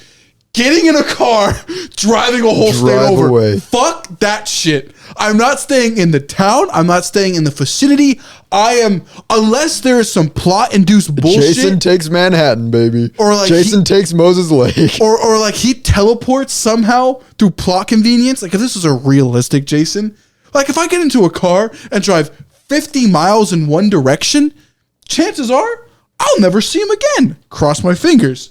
getting in a car, driving a whole state over. Away. Fuck that shit. I'm not staying in the town. I'm not staying in the vicinity. I am, unless there is some plot-induced bullshit. Jason takes Manhattan, baby. Or like Jason takes Moses Lake. Or like he teleports somehow through plot convenience. Like if this was a realistic Jason, like if I get into a car and drive 50 miles in one direction, chances are I'll never see him again. Cross my fingers.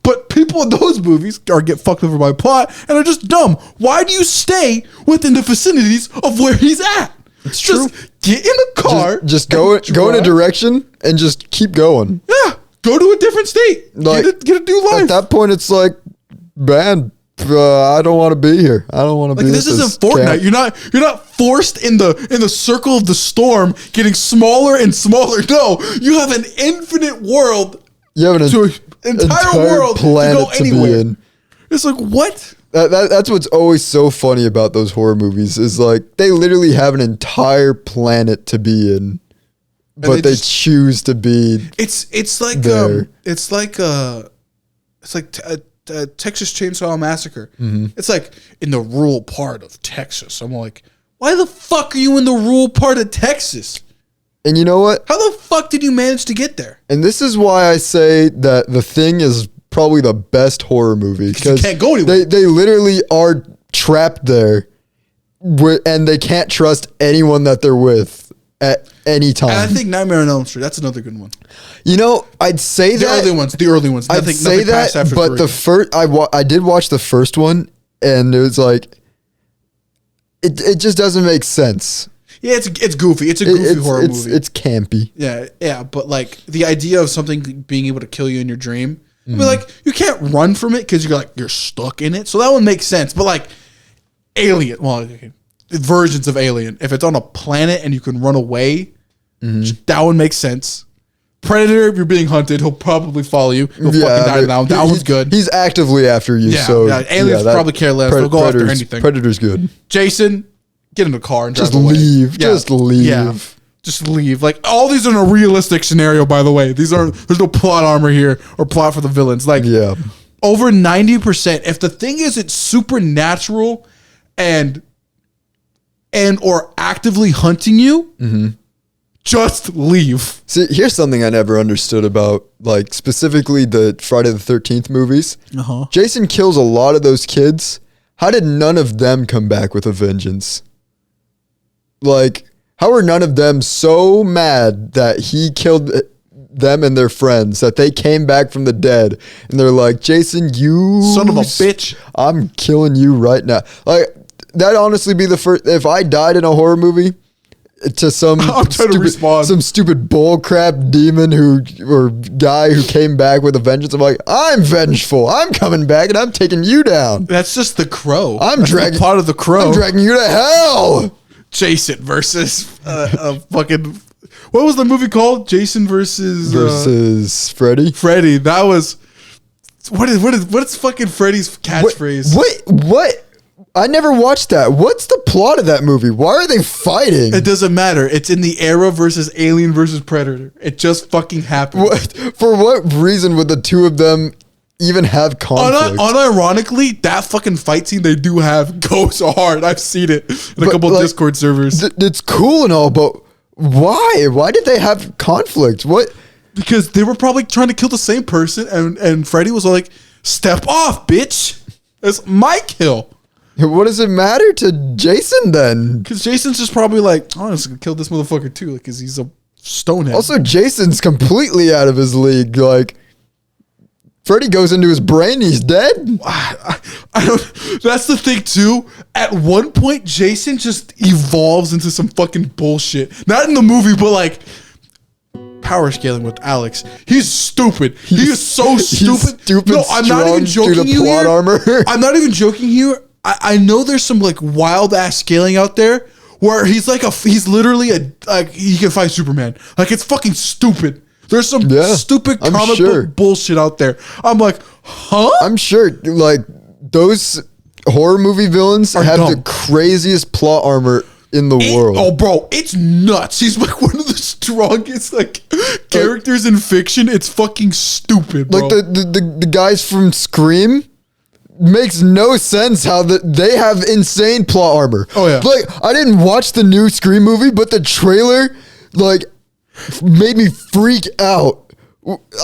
But people in those movies get fucked over by plot and are just dumb. Why do you stay within the vicinities of where he's at? It's true. Get in a car. Just go in a direction and just keep going. Yeah. Go to a different state. Like, get a new life. At that point, it's like, man, I don't want to be here. I don't want to be. This isn't Fortnite. Camp. You're not forced in the circle of the storm, getting smaller and smaller. No, you have an infinite world. You have an entire world planet to go anywhere. It's like, what? That's what's always so funny about those horror movies is like they literally have an entire planet to be in, but they choose to be. It's like there. It's like Texas Chainsaw Massacre. It's like in the rural part of Texas. I'm like, why the fuck are you in the rural part of Texas? And you know what? How the fuck did you manage to get there? And this is why I say that The Thing is probably the best horror movie, because you can't go anywhere. They literally are trapped there, and they can't trust anyone that they're with at any time. And I think Nightmare on Elm Street, that's another good one. You know, I'd say the early ones. I'd say that, but the first I did watch the first one, and it was like it just doesn't make sense. Yeah, it's goofy. It's a goofy horror movie. It's campy. Yeah, but like the idea of something being able to kill you in your dream, I mean, like you can't run from it because you're stuck in it. So that one makes sense. But like Alien, versions of Alien, if it's on a planet and you can run away, that one makes sense. Predator, if you're being hunted, he'll probably follow you. He'll fucking die now. That one's good. He's actively after you. Aliens probably care less. They'll go after anything. Predator's good. Jason, get in the car and drive away. Just leave. Yeah. Just leave. Like all these are in a realistic scenario, by the way. There's no plot armor here or plot for the villains. Like over 90%. If the thing isn't supernatural and or actively hunting you, just leave. See, here's something I never understood about, like specifically the Friday the 13th movies. Jason kills a lot of those kids. How did none of them come back with a vengeance? Like, how are none of them so mad that he killed them and their friends that they came back from the dead, and they're like, Jason, you Son of a bitch. I'm killing you right now. Like, that'd honestly be the first. If I died in a horror movie, to some I'm trying to respawn. some stupid bullcrap demon or guy who came back with a vengeance, I'm like, I'm vengeful. I'm coming back and I'm taking you down. That's just the Crow. That's the plot of the Crow. I'm dragging you to hell. Jason versus fucking. What was the movie called? Jason Versus Freddy. Freddy. That was. What's fucking Freddy's catchphrase? What? I never watched that. What's the plot of that movie? Why are they fighting? It doesn't matter. It's in the era versus Alien versus Predator. It just fucking happened. For what reason would the two of them even have conflict? Unironically, that fucking fight scene they do have goes hard. I've seen it in a couple Discord servers. It's cool and all, but why? Why did they have conflict? What? Because they were probably trying to kill the same person, and Freddy was like, "Step off, bitch! It's my kill." What does it matter to Jason then? Because Jason's just probably like, "Oh, I'm just gonna kill this motherfucker too," because he's a stonehead. Also, Jason's completely out of his league. Like, Freddy goes into his brain, he's dead. I don't. That's the thing too. At one point, Jason just evolves into some fucking bullshit. Not in the movie, but like power scaling with Alex. He's stupid. He is so stupid. Stupid. No, I'm not even joking you plot here. armor. I'm not even joking here. I know there's some like wild ass scaling out there where he's literally he can fight Superman. Like, it's fucking stupid. There's some stupid comic book bullshit out there. I'm like, huh? I'm sure like those horror movie villains have the craziest plot armor in the world. Oh, bro, it's nuts. He's like one of the strongest like characters in fiction. It's fucking stupid, bro. Like the guys from Scream. Makes no sense how they have insane plot armor. Oh yeah. Like, I didn't watch the new Scream movie, but the trailer like made me freak out.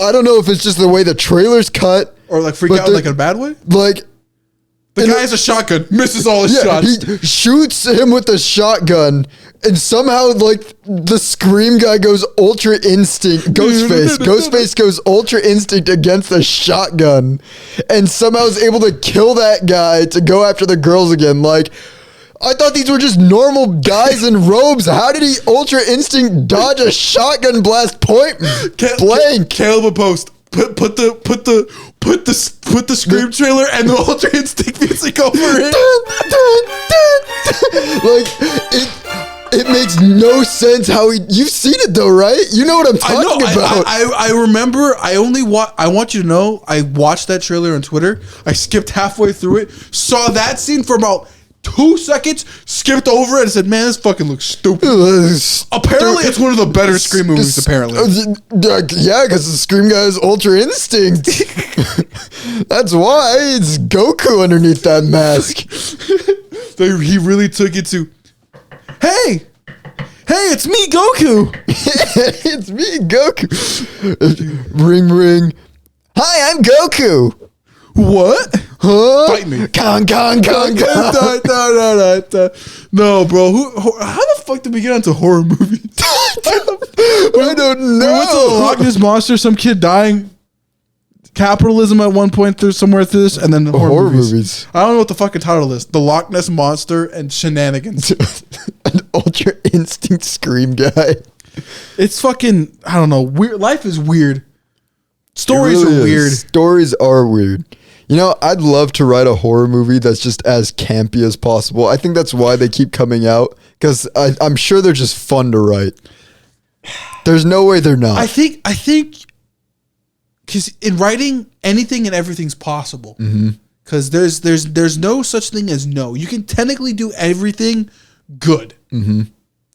I don't know if it's just the way the trailer's cut or like freak out like in a bad way. Like, the guy has a shotgun, misses all his shots. He shoots him with the shotgun, and somehow, like, the Scream guy goes Ultra Instinct. Ghostface goes Ultra Instinct against the shotgun, and somehow is able to kill that guy to go after the girls again. Like, I thought these were just normal guys in robes. How did he Ultra Instinct dodge a shotgun blast point blank? Caleb would post. Put the Scream trailer and the Ultra Instinct music over it. Like, it makes no sense how you've seen it though, right? You know what I'm talking about. I remember. I want you to know. I watched that trailer on Twitter. I skipped halfway through it. Saw that scene for about 2 seconds, skipped over it and said, "Man, this fucking looks stupid." Apparently, it's one of the better Scream movies. Apparently, yeah, because the Scream guy is Ultra Instinct. That's why it's Goku underneath that mask. He really took it to, hey, it's me, Goku. It's me, Goku. Ring, ring. Hi, I'm Goku. What? Huh? Fight me. Kong. No, bro. How the fuck did we get onto horror movies? I don't know. We went to the Loch Ness Monster, some kid dying, capitalism at one point through somewhere through this, and then the horror movies. I don't know what the fucking title is. The Loch Ness Monster and Shenanigans. An Ultra Instinct Scream guy. It's fucking, I don't know. Weird. Life is weird. Stories are weird. Stories are weird. You know, I'd love to write a horror movie that's just as campy as possible. I think that's why they keep coming out, because I'm sure they're just fun to write. There's no way they're not. I think, because in writing, anything and everything's possible. Because there's no such thing as no. You can technically do everything good.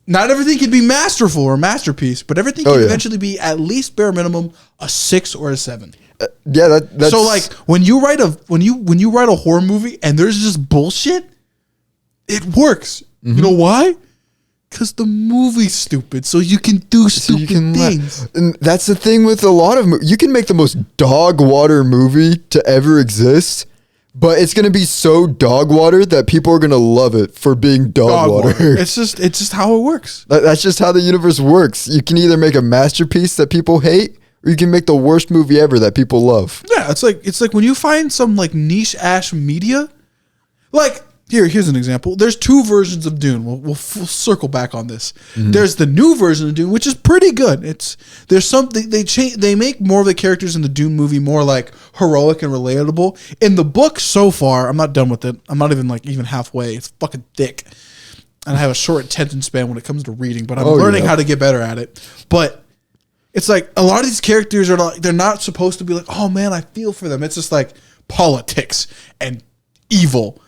Not everything can be masterful or masterpiece, but everything can eventually be at least bare minimum a 6 or a 7. Yeah, that's so like when you write a horror movie and there's just bullshit, it works. You know why? Because the movie's stupid, so you can do stupid things. And that's the thing with a lot of you can make the most dog water movie to ever exist, but it's gonna be so dog water that people are gonna love it for being dog water. It's just how it works. That's just how the universe works. You can either make a masterpiece that people hate, or you can make the worst movie ever that people love. Yeah, it's like when you find some like niche ass media, like here's an example. There's 2 versions of Dune. We'll circle back on this. There's the new version of Dune, which is pretty good. There's something they make more of the characters in the Dune movie more like heroic and relatable. In the book so far, I'm not done with it. I'm not even halfway. It's fucking thick. And I have a short attention span when it comes to reading, but I'm learning how to get better at it. But it's like a lot of these characters they're not supposed to be like, oh man, I feel for them. It's just like politics and evil.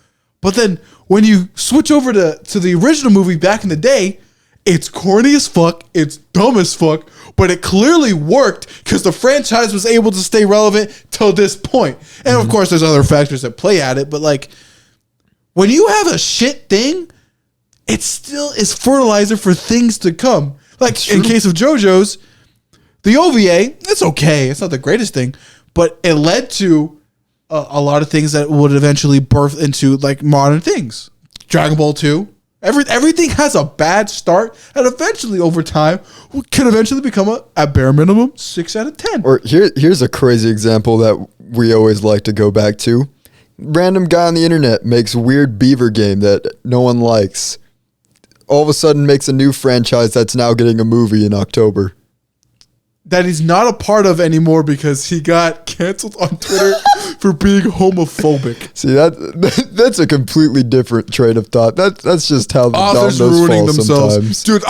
But then when you switch over to the original movie back in the day, it's corny as fuck, it's dumb as fuck, but it clearly worked because the franchise was able to stay relevant till this point. And of course, there's other factors that play at it, but like when you have a shit thing, it still is fertilizer for things to come. Like in case of JoJo's, the OVA, it's okay. It's not the greatest thing, but it led to a lot of things that would eventually birth into like modern things. Dragon Ball 2. Everything has a bad start, and eventually over time can eventually become at bare minimum 6 out of 10. Or here's a crazy example that we always like to go back to. Random guy on the internet makes weird beaver game that no one likes. All of a sudden makes a new franchise that's now getting a movie in October. That he's not a part of anymore because he got canceled on Twitter for being homophobic. See, that's a completely different train of thought. That's just how the authors dominoes ruining fall themselves. sometimes. Dude,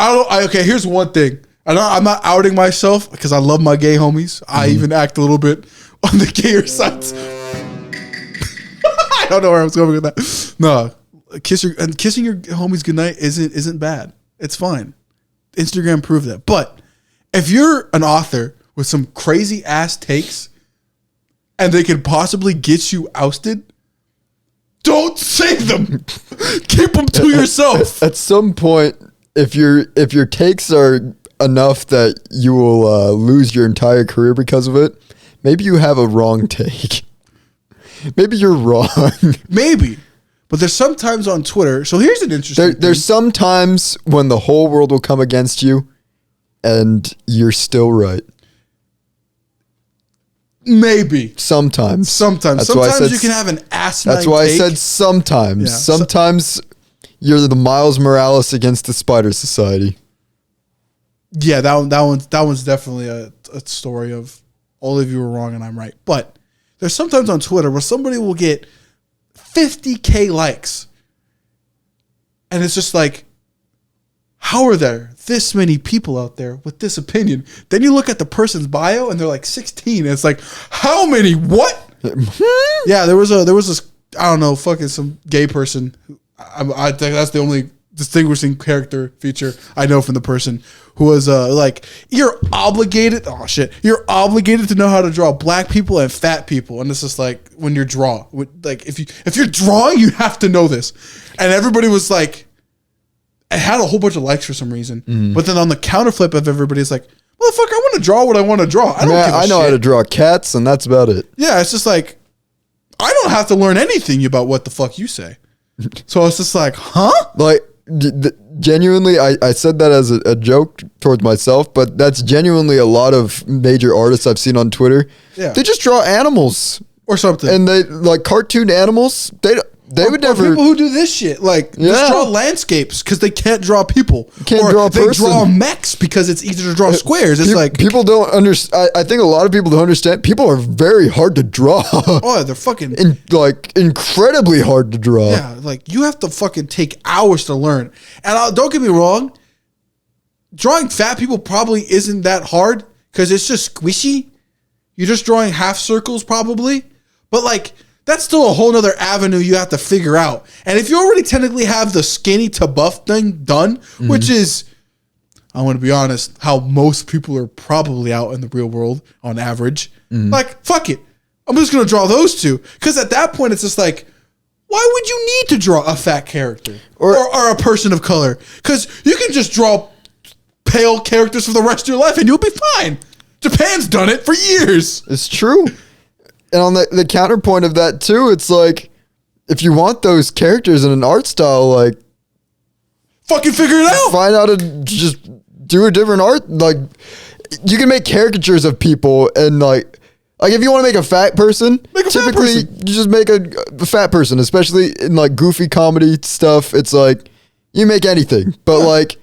okay, here's one thing. I'm not outing myself because I love my gay homies. I even act a little bit on the gayer sides. I don't know where I was going with that. No, kissing your homies goodnight isn't bad. It's fine. Instagram proved that. But if you're an author with some crazy ass takes and they could possibly get you ousted, don't say them. Keep them to yourself. At some point, if your takes are enough that you will lose your entire career because of it, maybe you have a wrong take. Maybe you're wrong. Maybe. But there's sometimes on Twitter. So here's an interesting thing. There's some times when the whole world will come against you and you're still right. Maybe. Sometimes. Sometimes you can have an asinine That's why take. I said sometimes. Yeah. Sometimes you're the Miles Morales against the Spider Society. Yeah, that one's definitely a story of all of you are wrong and I'm right. But there's sometimes on Twitter where somebody will get 50K likes. And it's just like, how are there this many people out there with this opinion? Then you look at the person's bio and they're like 16. And it's like, how many? What? Yeah, there was this, I don't know, fucking some gay person. I think that's the only distinguishing character feature I know from the person who was like, you're obligated. Oh shit, you're obligated to know how to draw black people and fat people. And it's just like when you're like if you're drawing, you have to know this. And everybody was like, it had a whole bunch of likes for some reason. But then on the counter flip of everybody's like, motherfucker, I want to draw what I want to draw. I don't give a I know shit. how to draw cats, and that's about it. Yeah, it's just like, I don't have to learn anything about what the fuck you say. So it's just like, huh? Like, genuinely, I said that as a joke towards myself, but that's genuinely a lot of major artists I've seen on Twitter. Yeah. They just draw animals. Or something. And they, like, cartoon animals, they would never. People who do this shit, like, just draw landscapes because they can't draw people. Can't draw a they person. draw mechs because it's easier to draw squares. It's like, people don't understand. I think a lot of people don't understand. People are very hard to draw. oh, they're fucking incredibly hard to draw. Yeah, like you have to fucking take hours to learn. And don't get me wrong, drawing fat people probably isn't that hard because it's just squishy. You're just drawing half circles probably, but like. That's still a whole nother avenue you have to figure out. And if you already technically have the skinny to buff thing done, which is, I want to be honest, how most people are probably out in the real world on average, like, fuck it. I'm just going to draw those two. Because at that point, it's just like, why would you need to draw a fat character or a person of color? Because you can just draw pale characters for the rest of your life and you'll be fine. Japan's done it for years. It's true. And on the counterpoint of that too, it's like, if you want those characters in an art style, like, fucking figure it out. Find out to just do a different art. Like, you can make caricatures of people and like if you want to make a fat person, typically you just make a fat person, especially in like goofy comedy stuff. It's like you make anything, but like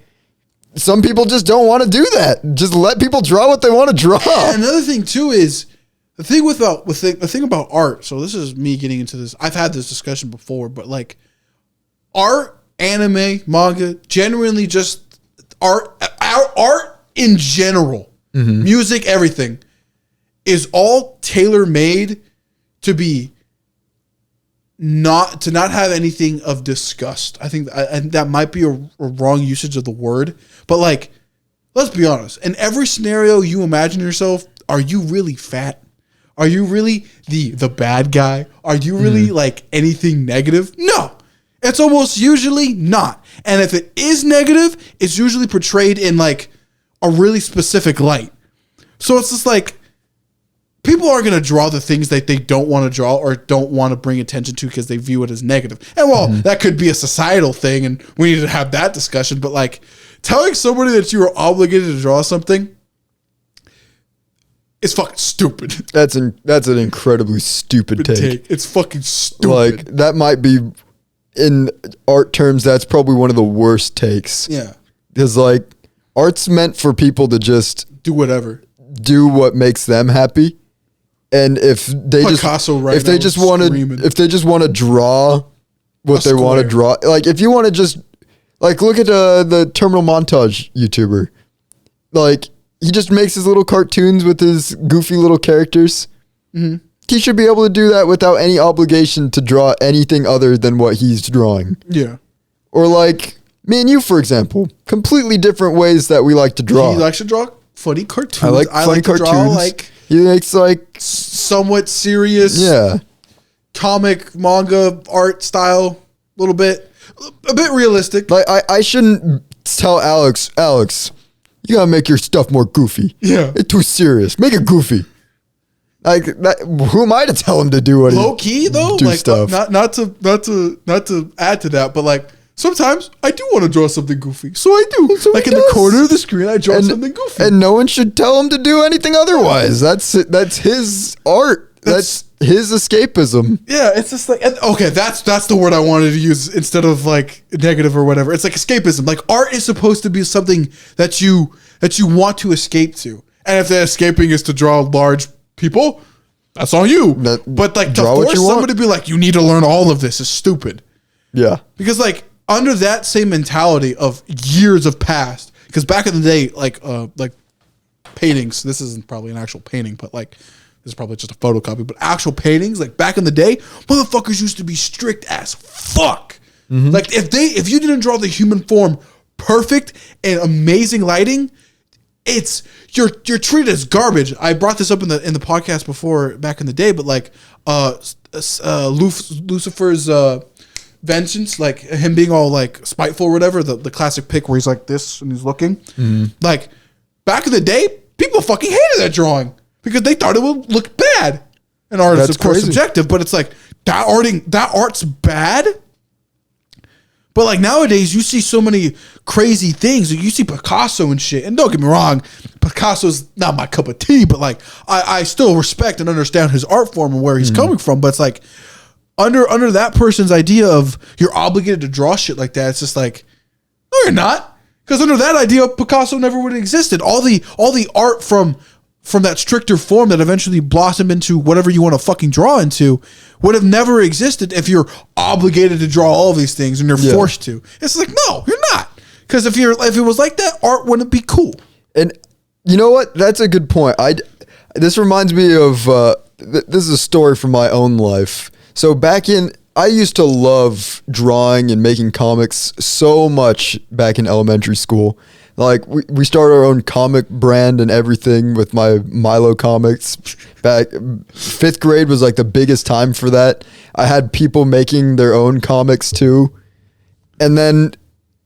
some people just don't want to do that. Just let people draw what they want to draw. And another thing too is the thing about art. So this is me getting into this. I've had this discussion before, but like art, anime, manga, genuinely just art in general, music, everything is all tailor-made to not have anything of disgust. I think that might be a wrong usage of the word, but like, let's be honest. In every scenario you imagine yourself, are you really fat? Are you really the bad guy? Are you really like anything negative? No, it's almost usually not. And if it is negative, it's usually portrayed in like a really specific light. So it's just like, people are going to draw the things that they don't want to draw or don't want to bring attention to because they view it as negative. And well, that could be a societal thing and we need to have that discussion. But like telling somebody that you are obligated to draw something is fucking stupid. That's an incredibly stupid take. It's fucking stupid. Like that might be, in art terms, that's probably one of the worst takes. Yeah. Because like art's meant for people to just do whatever. Do what makes them happy. And if they just want to draw what they want to draw, like if you want to just like look at the Terminal Montage YouTuber, like he just makes his little cartoons with his goofy little characters. Mm-hmm. He should be able to do that without any obligation to draw anything other than what he's drawing. Yeah. Or like me and you, for example, completely different ways that we like to draw. He likes to draw funny cartoons. I like funny cartoons. Draw, like, he makes like somewhat serious, comic manga art style, a bit realistic. Like I shouldn't tell Alex, you gotta make your stuff more goofy. Yeah, it's too serious. Make it goofy. Like that, who am I to tell him to do what? Low key though, like stuff. Not to add to that, but like. Sometimes I do want to draw something goofy, so I do. So like in the corner of the screen, I draw something goofy, and no one should tell him to do anything otherwise. That's his art. That's his escapism. Yeah, it's just like okay, that's the word I wanted to use instead of like negative or whatever. It's like escapism. Like art is supposed to be something that you want to escape to, and if the escaping is to draw large people, that's on you. But like to force somebody to be like, you need to learn all of this is stupid. Yeah, because like. Under that same mentality of years of past, because back in the day, like paintings, this isn't probably an actual painting, but like this is probably just a photocopy, but actual paintings, like back in the day, motherfuckers used to be strict as fuck. Mm-hmm. Like if you didn't draw the human form perfect and amazing lighting, you're treated as garbage. I brought this up in the podcast before back in the day, but like Lucifer's vengeance, like him being all like spiteful or whatever, the classic pic where he's like this and he's looking. Like back in the day, people fucking hated that drawing because they thought it would look bad. And art is of course subjective, but it's like that art's bad. But like nowadays, you see so many crazy things. You see Picasso and shit. And don't get me wrong, Picasso's not my cup of tea, but like I still respect and understand his art form and where he's coming from. But it's like under that person's idea of you're obligated to draw shit like that, it's just like, no, you're not. Because under that idea, Picasso never would have existed. All the art from that stricter form that eventually blossomed into whatever you want to fucking draw into would have never existed if you're obligated to draw all these things and you're forced to. It's like, no, you're not. Because if it was like that, art wouldn't be cool. And you know what? That's a good point. This reminds me of this is a story from my own life. So I used to love drawing and making comics so much back in elementary school. Like we started our own comic brand and everything with my Milo comics. Back 5th grade was like the biggest time for that. I had people making their own comics too. And then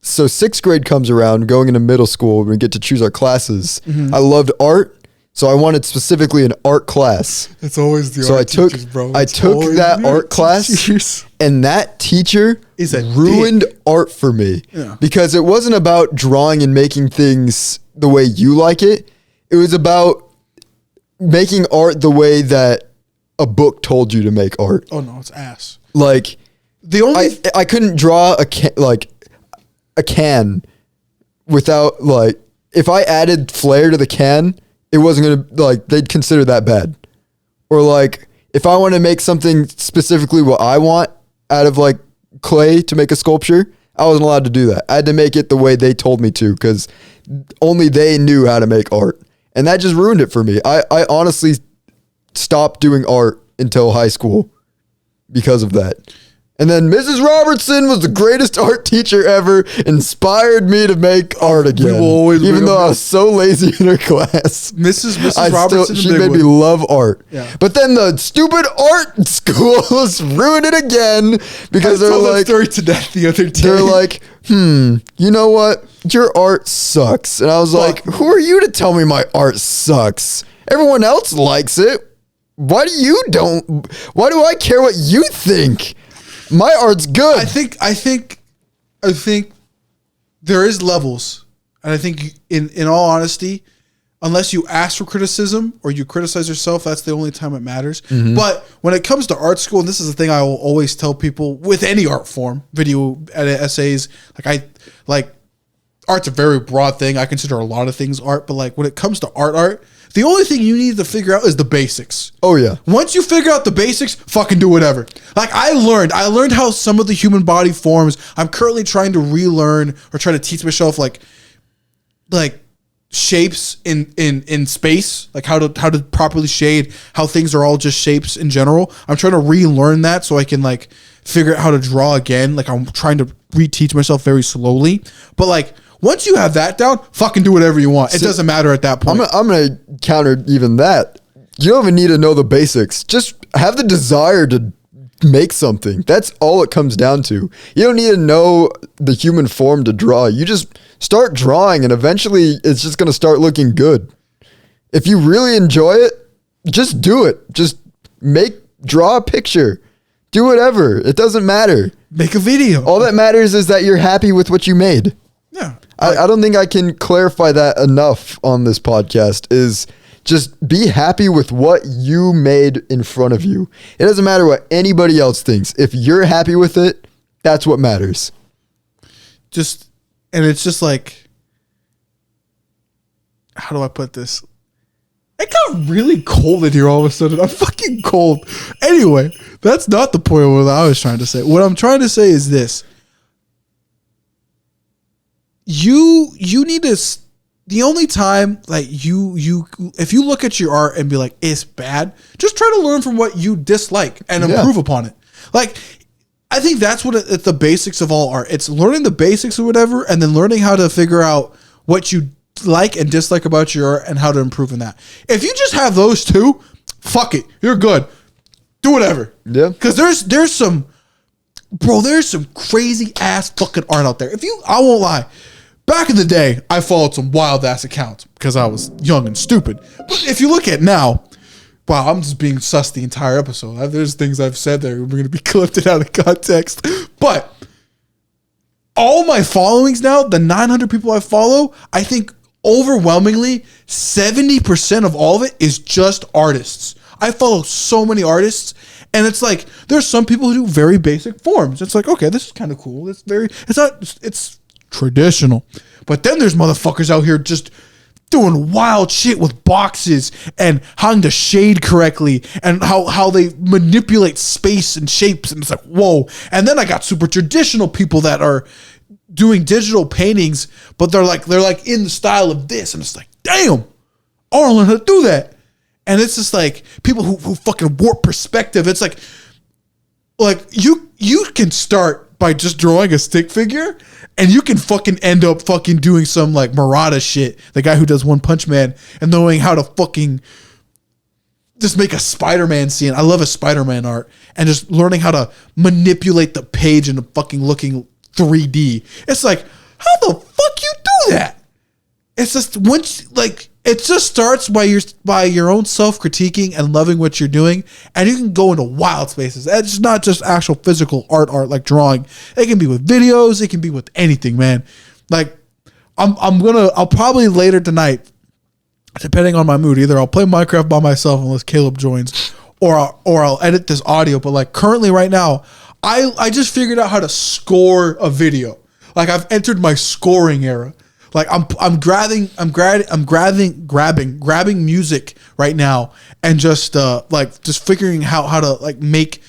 so 6th grade comes around, going into middle school, we get to choose our classes. I loved art. So I wanted specifically an art class. It's always the art teachers, bro. I took that art class, and that teacher ruined art for me. Yeah. Because it wasn't about drawing and making things the way you like it. It was about making art the way that a book told you to make art. Oh no, it's ass. Like The only I couldn't draw a can without like if I added flair to the can, it wasn't gonna like they'd consider that bad. Or like if I want to make something specifically what I want out of like clay to make a sculpture, I wasn't allowed to do that. I had to make it the way they told me to because only they knew how to make art. And that just ruined it for me. I honestly stopped doing art until high school because of that. And then Mrs. Robertson was the greatest art teacher ever, inspired me to make art again. will always even bring though up I was so lazy in her class. Mrs. Robertson, She made me love art. Yeah. But then the stupid art schools ruined it again because I they're told that like, story to death the other day. they're like, you know what? Your art sucks. And I was like, who are you to tell me my art sucks? Everyone else likes it. Why do I care what you think? My art's good. I think there is levels, and I think in all honesty, unless you ask for criticism or you criticize yourself, that's the only time it matters. Mm-hmm. But when it comes to art school, and this is the thing I will always tell people with any art form, video edit, essays, art's a very broad thing. I consider a lot of things art, but like when it comes to art, the only thing you need to figure out is the basics. Oh yeah. Once you figure out the basics, fucking do whatever. Like I learned how some of the human body forms. I'm currently trying to relearn or try to teach myself like shapes in space, like how to properly shade, how things are all just shapes in general. I'm trying to relearn that so I can like figure out how to draw again. Like I'm trying to reteach myself very slowly. But like once you have that down, fucking do whatever you want. It doesn't matter at that point. I'm gonna counter even that. You don't even need to know the basics. Just have the desire to make something. That's all it comes down to. You don't need to know the human form to draw. You just start drawing and eventually it's just gonna start looking good. If you really enjoy it, just do it. Just draw a picture. Do whatever. It doesn't matter. Make a video. All that matters is that you're happy with what you made. Yeah. I don't think I can clarify that enough on this podcast is just be happy with what you made in front of you. It doesn't matter what anybody else thinks. If you're happy with it, that's what matters. And it's just like, how do I put this? It got really cold in here all of a sudden. I'm fucking cold. Anyway, that's not the point of what I was trying to say. What I'm trying to say is this. You need to, the only time like you if you look at your art and be like it's bad, just try to learn from what you dislike and improve upon it. Like I think that's what it's the basics of all art. It's learning the basics or whatever, and then learning how to figure out what you like and dislike about your art and how to improve in that. If you just have those two, fuck it, you're good. Do whatever. Yeah. Because there's some crazy ass fucking art out there. I won't lie. Back in the day, I followed some wild ass accounts because I was young and stupid. But if you look at now, wow, I'm just being sus the entire episode. There's things I've said that are going to be clipped out of context. But all my followings now, the 900 people I follow, I think overwhelmingly 70% of all of it is just artists. I follow so many artists, and it's like there's some people who do very basic forms. It's like, okay, this is kind of cool. It's traditional. But then there's motherfuckers out here just doing wild shit with boxes and how to shade correctly and how they manipulate space and shapes, and it's like, whoa. And then I got super traditional people that are doing digital paintings, but they're like in the style of this, and it's like, damn, I want to learn how to do that. And it's just like people who fucking warp perspective. It's like you can start by just drawing a stick figure, and you can fucking end up fucking doing some like Murata shit, the guy who does One Punch Man, and knowing how to fucking just make a Spider-Man scene. I love a Spider-Man art, and just learning how to manipulate the page into fucking looking 3D. It's like, how the fuck you do that? It's just it just starts by your own self-critiquing and loving what you're doing, and you can go into wild spaces. It's not just actual physical art like drawing. It can be with videos, it can be with anything, man. Like I'll probably later tonight depending on my mood, either I'll play Minecraft by myself unless Caleb joins, or I'll edit this audio. But like currently right now, I just figured out how to score a video. Like I've entered my scoring era. Like I'm grabbing music right now and just just figuring out how to like make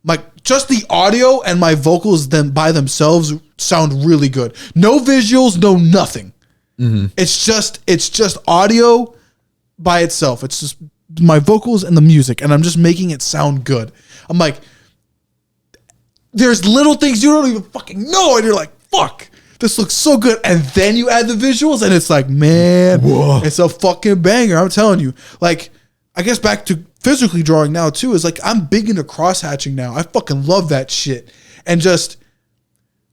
like just the audio and my vocals then by themselves sound really good. No visuals, no nothing. Mm-hmm. It's just audio by itself. It's just my vocals and the music, and I'm just making it sound good. I'm like, there's little things you don't even fucking know, and you're like, fuck, this looks so good. And then you add the visuals, and it's like, man, whoa, it's a fucking banger. I'm telling you. Like, I guess back to physically drawing now too, is like I'm big into cross hatching now. I fucking love that shit. And just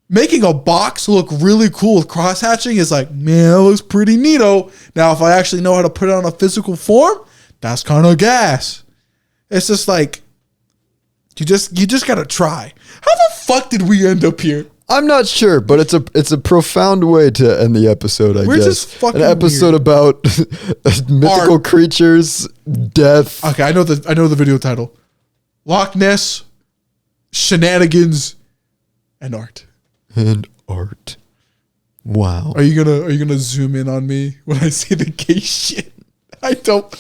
making a box look really cool with cross hatching is like, man, that looks pretty neato. Now, if I actually know how to put it on a physical form, that's kind of gas. It's just like, you just gotta try. How the fuck did we end up here? I'm not sure, but it's a profound way to end the episode, I guess. We're just fucking an episode weird. about mythical Art. creatures, death. Okay, I know the video title. Loch Ness, shenanigans, and art. And art. Wow. Are you gonna zoom in on me when I say the gay shit? I don't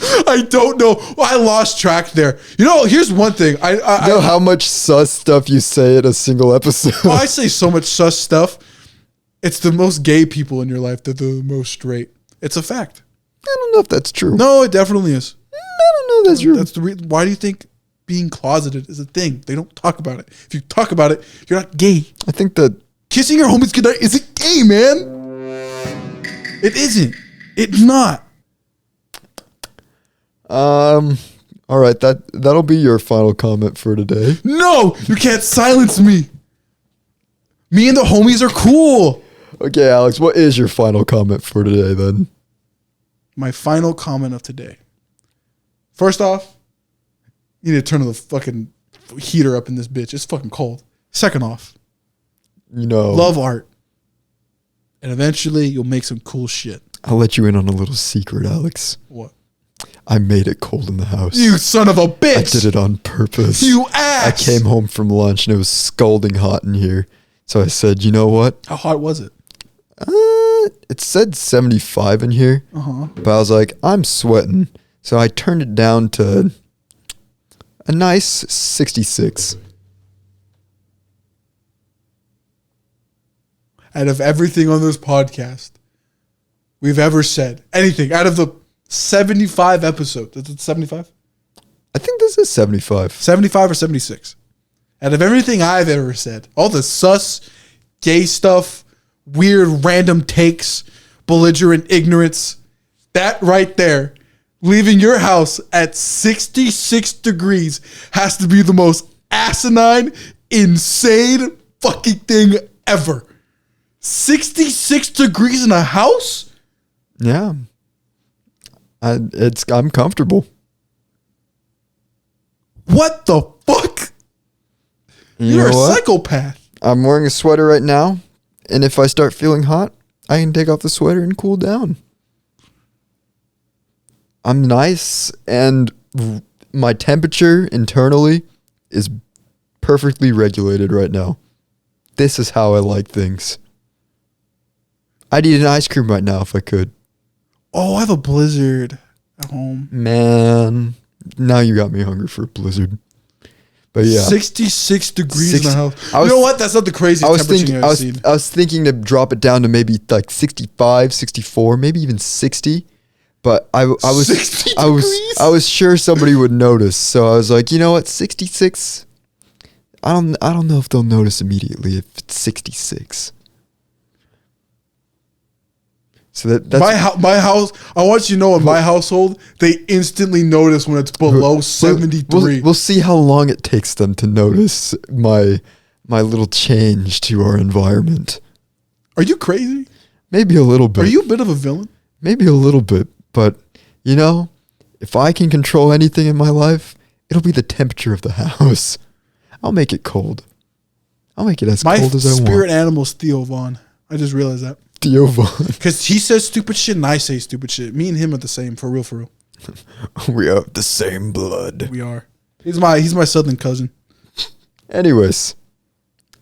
know. Well, I lost track there. You know, here's one thing. I know how much sus stuff you say in a single episode. well, I say so much sus stuff. It's the most gay people in your life that are the most straight. It's a fact. I don't know if that's true. No, it definitely is. I don't know if that's true. That's the reason. Why do you think being closeted is a thing? They don't talk about it. If you talk about it, you're not gay. I think that Kissing your homies goodnight isn't gay, man. It isn't. It's not. all right, that'll be your final comment for today. No, you can't silence me. Me and the homies are cool. Okay, Alex, what is your final comment for today then? My final comment of today. First off, you need to turn the fucking heater up in this bitch. It's fucking cold. Second off, You know, love art. And eventually you'll make some cool shit. I'll let you in on a little secret, Alex. What? I made it cold in the house. You son of a bitch. I did it on purpose. You ass. I came home from lunch and it was scalding hot in here. So I said, you know what? How hot was it? It said 75 in here. Uh-huh. But I was like, I'm sweating. So I turned it down to a nice 66. Out of everything on this podcast we've ever said, anything, out of the 75 episodes, is it 75? I think this is 75. 75 or 76? Out of everything I've ever said, all the sus, gay stuff, weird random takes, belligerent ignorance, that right there, leaving your house at 66 degrees has to be the most asinine, insane fucking thing ever. 66 degrees in a house? Yeah. I'm comfortable. What the fuck? You're a psychopath. I'm wearing a sweater right now, and if I start feeling hot, I can take off the sweater and cool down. I'm nice, and my temperature internally is perfectly regulated right now. This is how I like things. I'd eat an ice cream right now if I could. Oh, I have a blizzard at home. Man, now you got me hungry for a blizzard. But yeah. 66 degrees in the house. You know what? That's not the craziest temperature I've seen. I was thinking to drop it down to maybe like 65, 64, maybe even 60. But I was sure somebody would notice. So I was like, you know what? 66. I don't know if they'll notice immediately if it's 66. So that's my house. I want you to know in my household, they instantly notice when it's below 73. We'll see how long it takes them to notice my little change to our environment. Are you crazy? Maybe a little bit. Are you a bit of a villain? Maybe a little bit, but you know, if I can control anything in my life, it'll be the temperature of the house. I'll make it cold. I'll make it as cold as I want. My spirit animal's Theo Vaughn. I just realized that. Theo Vaughn. Because he says stupid shit and I say stupid shit. Me and him are the same, for real, for real. We have the same blood. We are. He's my southern cousin. Anyways,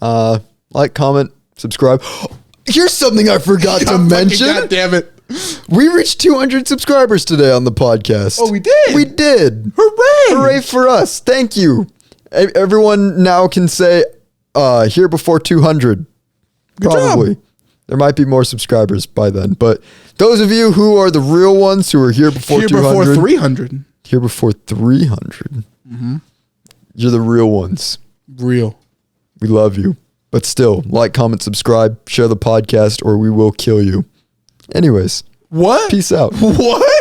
like, comment, subscribe. Here's something I forgot to mention. God damn it. We reached 200 subscribers today on the podcast. Oh, we did? We did. Hooray! Hooray for us. Thank you. Everyone now can say here before 200. Good Probably. job. There might be more subscribers by then. But those of you who are the real ones who are here before 200. Here before 300. Here before 300. Mm-hmm. You're the real ones. Real. We love you. But still, like, comment, subscribe, share the podcast, or we will kill you. Anyways. What? Peace out. What?